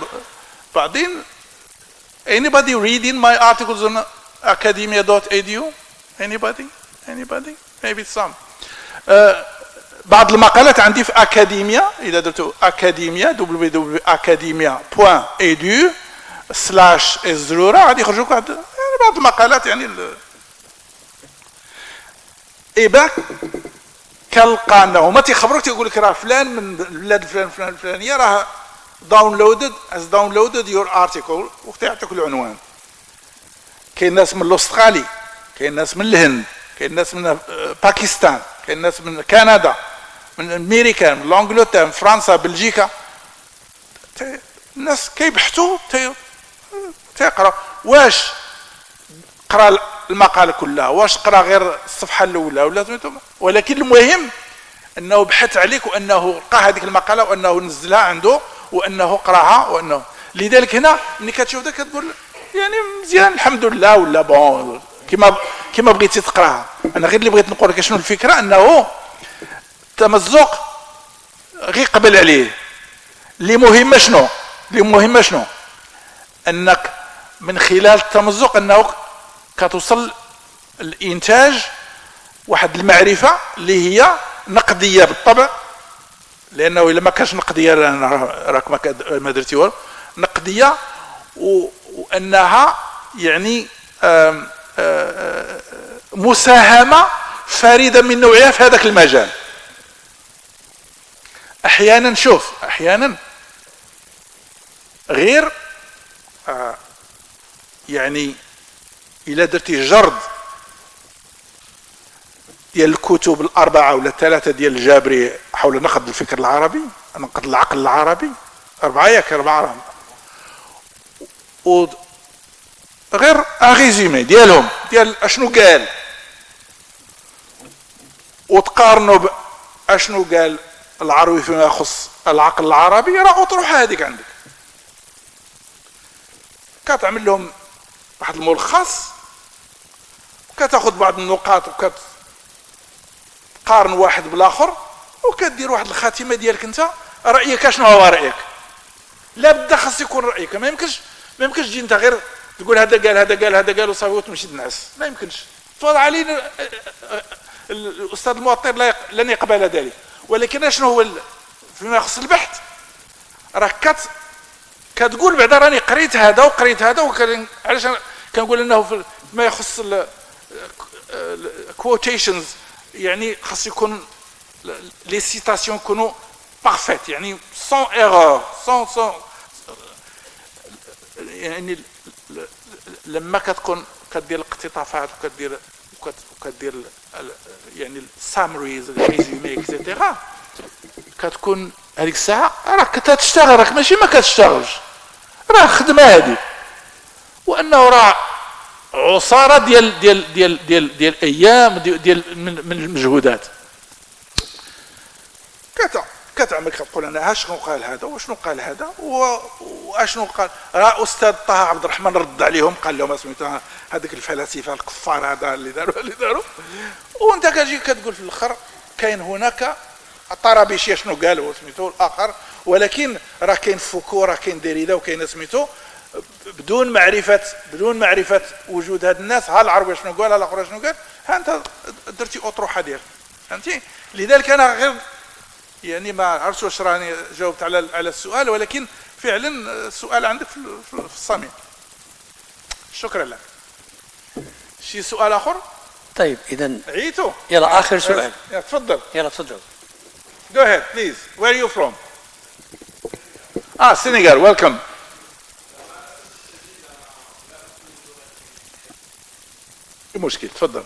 بعدين anybody reading my articles on academia.edu anybody maybe some بعض المقالات عندي في اكاديميا، اذا درتوا اكاديميا www.academia.edu/الزرورة غادي يخرجوا لك يعني بعض المقالات يعني إيباك كنلقى انه هما تيخبروك تيقول لك راه فلان من البلاد الفلانيه راه داونلودد يور ارتيكل وتعطيك العنوان. كاين ناس من الاسترالي، كاين ناس من الهند، كاين ناس من باكستان، كاين ناس من كندا، من امريكا، من انجلترا، من فرنسا، بلجيكا. الناس كيبحثوا تيقرا واش قرا المقاله كلها، واش قرا غير الصفحه الاولى ولا ولكن المهم انه بحث عليك وانه لقى هذيك المقاله وانه نزلها عنده وانه قراها وانه لذلك هنا ملي كتشوف ذاك كتقول يعني مزيان الحمد لله ولا بون كما بغيتي تقراها. انا غير اللي بغيت نقول لك شنو الفكره انه التمزق غير قبل عليه. اللي مهمه شنو انك من خلال التمزق انه كتوصل الانتاج واحد المعرفه اللي هي نقديه بالطبع، لانه الا ما كانش نقديه راك ما درتي والو. نقديه وانها يعني مساهمه فريده من نوعها في هذاك المجال. احيانا غير يعني الا درتي جرد ديال الكتب الاربعه ولا الثلاثه ديال الجابري حول نقد الفكر العربي، نقد العقل العربي، اربعه و غير ريزومي ديالهم ديال اشنو قال وتقارنوا باشنو قال العروي فيما يخص العقل العربي، راه اطروحه هذيك عندك. كتعمل لهم واحد الملخص، كتاخذ بعض النقاط وكتقارن واحد بالاخر وكدير واحد الخاتمه ديالك انت. رايك شنو هو رايك؟ لا بد خاص يكون رايك. ما يمكنش تجي انت غير تقول هذا قال وصافي وتمشي تنعس. ما يمكنش. تواضع علينا الاستاذ المؤطر لن يقبل ذلك. ولكن شنو هو فيما يخص البحث؟ راك كتقول بعدا راني قريت هذا وقريت هذا علاش كنقول انه فيما يخص الكوتيشنز يعني خاص يكون لي سيتاسيون يكونوا بارفيت، يعني سون ايرور سون يعني لما كدير الاقتطافات وكدير يعني السامريز الريزومي اكسيتيرا كتكون هذيك الساعه راك كتشتغل، راك ماشي ما كتشتغلش، راه خدمه هذه. وانه راه عصاره ديال ايام ديال من المجهودات. كتعمل كتقول انا شنو قال هذا وشنو قال هذا واشنو قال. راه استاذ طه عبد الرحمن رد عليهم قال لهم سميتو هذيك الفلاسفه الكفار هذا اللي داروا وانت كتجي كتقول في الاخر كاين هناك طرابيشي شنو قالوا سميتو الاخر. ولكن راه كاين فوكو، راه كاين ديريدا، وكاين سميتو بدون معرفه وجود هاد الناس. ها العربي شنو قال، ها الاخر شنو قال، ها انت درتي اطروحه ديالك فهمتي. لذلك انا غير يعني ما عرفتش واش راني جاوبت على السؤال، ولكن فعلا السؤال عندك في الصميم. شكرا لك. شي سؤال اخر؟ طيب اذا عيتو يلا اخر سؤال. تفضل. يلا تفضل. Go ahead please. Where are you from? Senegal. Welcome. مشكل تفضل.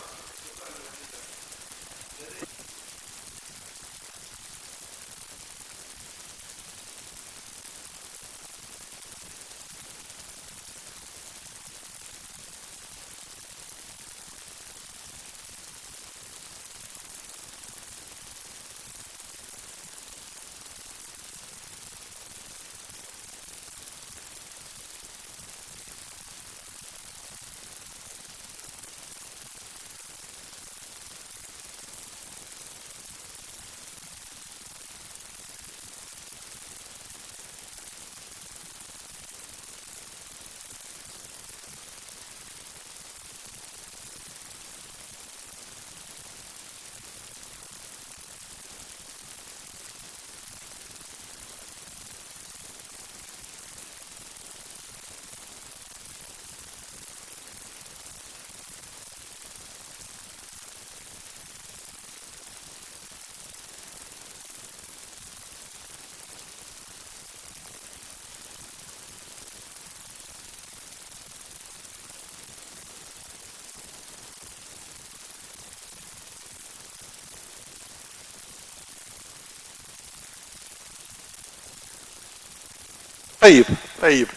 طيب طيب.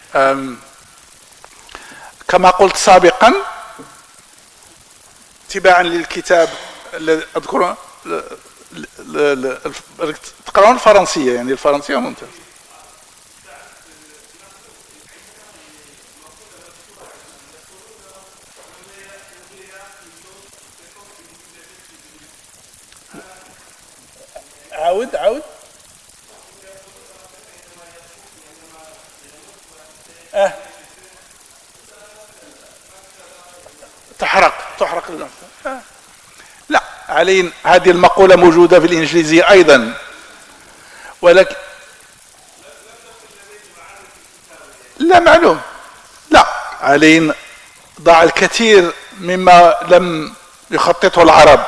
كما قلت سابقا تباعا للكتاب الذي اذكره تقرأون الفرنسية، يعني الفرنسية ممتاز. عاود تحرق النفس. لا، علينا هذه المقولة موجودة في الإنجليزية أيضا، ولكن لا معلوم. لا، علينا ضاع الكثير مما لم يخططه العرب،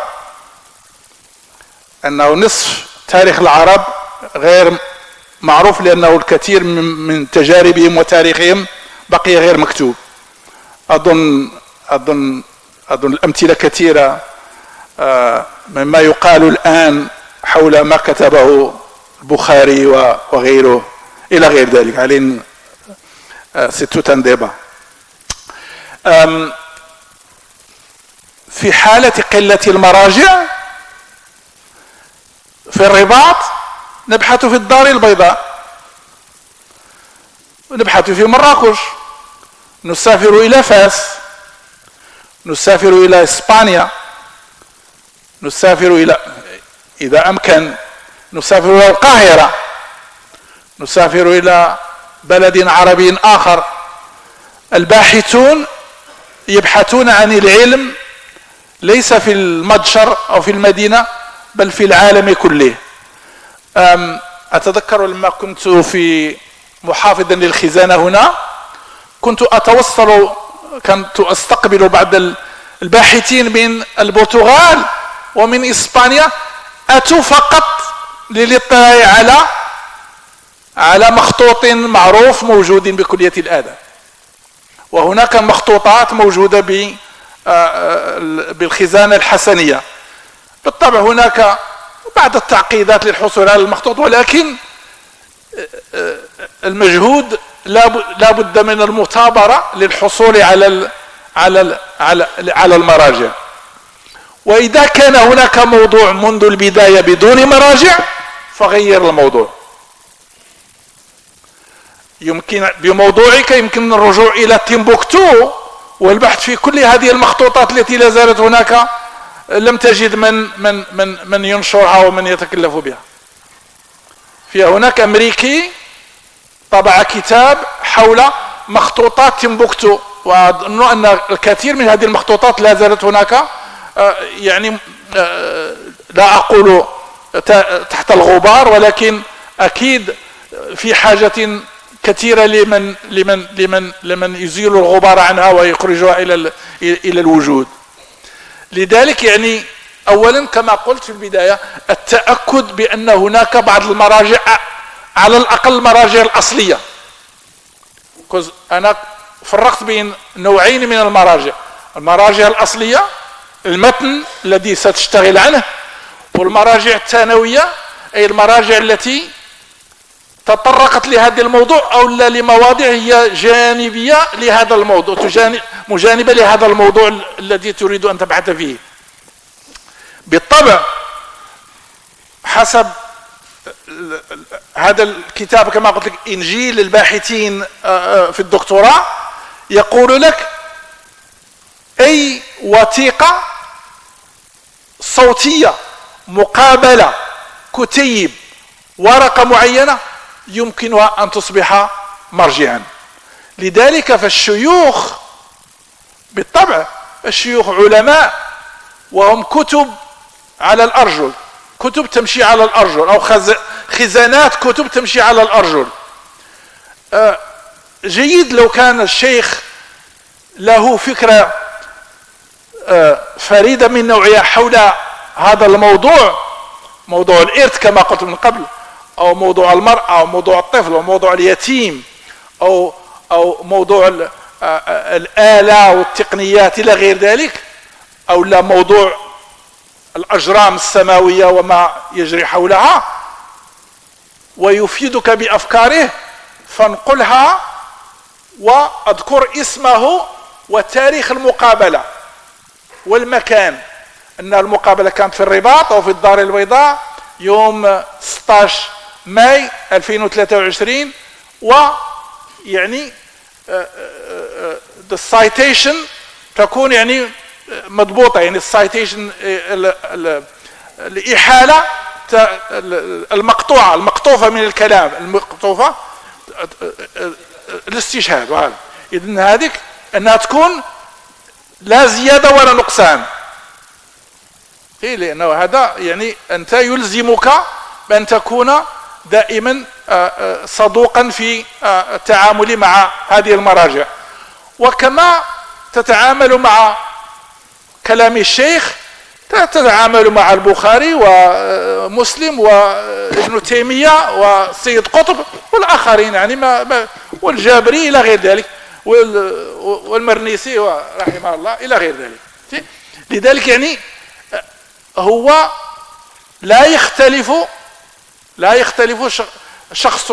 أنه نصف تاريخ العرب غير معروف، لأنه الكثير من تجاربهم وتاريخهم بقي غير مكتوب. أظن الأمثلة كثيرة مما يقال الآن حول ما كتبه البخاري وغيره إلى غير ذلك. علينا ستة ديبا. في حالة قلة المراجع في الرباط نبحث في الدار البيضاء، نبحث في مراكش، نسافر إلى فاس، نسافر إلى إسبانيا، نسافر إلى إذا أمكن نسافر إلى القاهرة، نسافر إلى بلد عربي آخر. الباحثون يبحثون عن العلم ليس في المتجر أو في المدينة، بل في العالم كله. أتذكر لما كنت في محافظا للخزانة هنا، كنت أستقبل بعض الباحثين من البرتغال ومن إسبانيا، أتوا فقط للاطلاع على مخطوط معروف موجود بكلية الآداب، وهناك مخطوطات موجودة بالخزانة الحسنية. بالطبع هناك بعض التعقيدات للحصول على المخطوط، ولكن المجهود لا بد من المثابرة للحصول على المراجع. وإذا كان هناك موضوع منذ البداية بدون مراجع فغير الموضوع. بموضوعك يمكن الرجوع إلى تيمبوكتو والبحث في كل هذه المخطوطات التي لا زالت هناك، لم تجد من ينشرها ومن يتكلف بها. في هناك أمريكي طبع كتاب حول مخطوطات تيمبوكتو، وأظن أن الكثير من هذه المخطوطات لا زالت هناك، يعني لا أقول تحت الغبار، ولكن أكيد في حاجة كثيرة لمن يزيل الغبار عنها ويخرجها إلى الوجود. لذلك يعني أولا كما قلت في البداية، التأكد بأن هناك بعض المراجع، على الأقل المراجع الأصلية. أنا فرقت بين نوعين من المراجع: المراجع الأصلية، المتن الذي ستشتغل عنه، والمراجع الثانوية، أي المراجع التي تطرقت لهذا الموضوع أو لمواضيع هي جانبية لهذا الموضوع، مجانبة لهذا الموضوع الذي تريد أن تبحث فيه. بالطبع حسب هذا الكتاب كما قلت لك إنجيل الباحثين في الدكتوراه، يقول لك أي وثيقة صوتية مقابلة كتيب ورقة معينة يمكنها أن تصبح مرجعا. لذلك فالشيوخ بالطبع الشيوخ علماء، وهم كتب على الأرجل، كتب تمشي على الأرجل، أو خزانات كتب تمشي على الأرجل. جيد لو كان الشيخ له فكرة فريدة من نوعها حول هذا الموضوع، موضوع الإرث كما قلت من قبل، أو موضوع المرأة، أو موضوع الطفل، أو موضوع اليتيم، أو موضوع الآلة والتقنيات إلى غير ذلك، أو لا موضوع الأجرام السماوية وما يجري حولها، ويفيدك بأفكاره، فانقلها واذكر اسمه وتاريخ المقابلة والمكان، ان المقابلة كانت في الرباط او في الدار البيضاء يوم 16 ماي 2023، ويعني السايتيشن تكون يعني مضبوطة، يعني السايتيشن الإحالة المقطوفة من الكلام، المقطوفة الاستشهاد. وهذا إذن هذيك أنها تكون لا زيادة ولا نقصان، لأنه هذا يعني أنت يلزمك بأن تكون دائما صدوقا في التعامل مع هذه المراجع. وكما تتعامل مع كلام الشيخ تتعامل مع البخاري ومسلم وابن تيمية والسيد قطب والآخرين، يعني والجابري إلى غير ذلك، والمرنيسي رحمه الله إلى غير ذلك. لذلك يعني هو لا يختلف شخص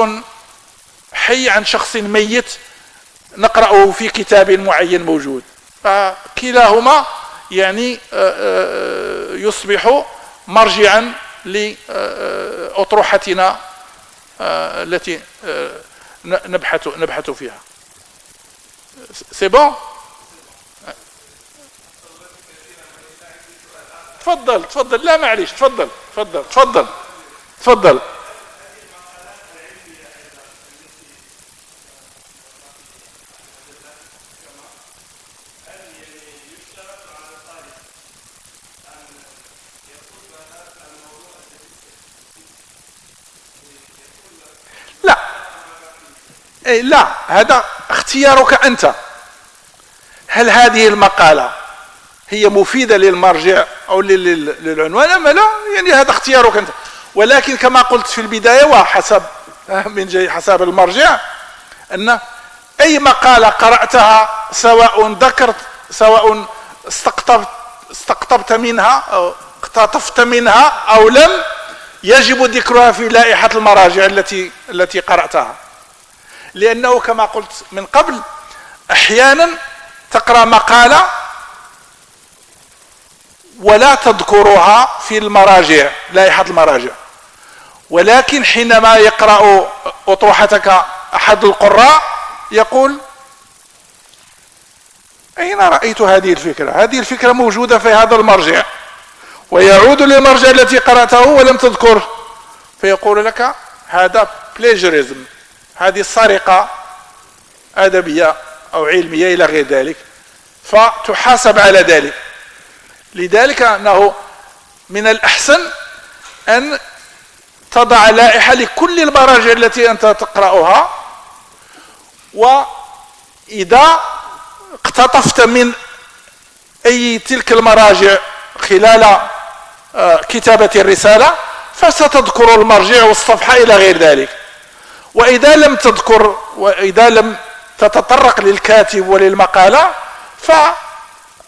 حي عن شخص ميت نقرأه في كتاب معين موجود، فكلاهما يعني يصبح مرجعا لأطروحتنا التي نبحث فيها. سي بون؟ تفضل. لا معليش، تفضل. لا، هذا اختيارك أنت. هل هذه المقالة هي مفيدة للمرجع أو للعنوان أم لا؟ يعني هذا اختيارك أنت. ولكن كما قلت في البداية وحسب حسب المرجع، أن أي مقالة قرأتها سواء ذكرت سواء استقطبت منها أو اقتطفت منها أو لم، يجب ذكرها في لائحة المراجع التي قرأتها. لأنه كما قلت من قبل أحيانا تقرأ مقالة ولا تذكرها في المراجع، لائحة المراجع، ولكن حينما يقرأ أطروحتك أحد القراء يقول: أين رأيت هذه الفكرة؟ هذه الفكرة موجودة في هذا المرجع، ويعود للمرجع التي قرأته ولم تذكره، فيقول لك هذا بليجريزم، هذه سرقة أدبية أو علمية إلى غير ذلك، فتحاسب على ذلك. لذلك أنه من الأحسن أن تضع لائحة لكل المراجع التي أنت تقرأها، وإذا اقتطفت من أي تلك المراجع خلال كتابة الرسالة فستذكر المرجع والصفحة إلى غير ذلك. وإذا لم تذكر وإذا لم تتطرق للكاتب وللمقالة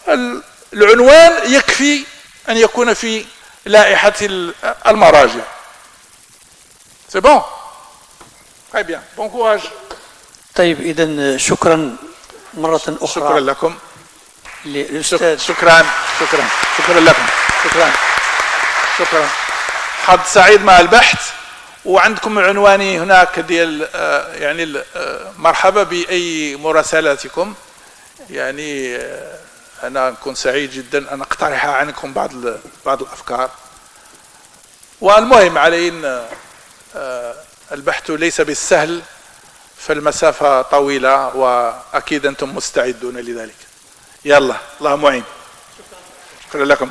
فالعنوان يكفي أن يكون في لائحة المراجع. C'est bon? Très bien. Bon courage. طيب، إذن شكرا مرة أخرى. شكرا لكم. للأستاذ. شكرا لكم. شكرا. حظ سعيد مع البحث. وعندكم عنواني هناك ديال يعني مرحبا بأي مراسلاتكم. يعني أنا نكون سعيد جدا أن أقترح عنكم بعض الأفكار. والمهم علي أن البحث ليس بالسهل، فالمسافة طويلة وأكيد أنتم مستعدون لذلك. يلا، الله معين. شكرا لكم.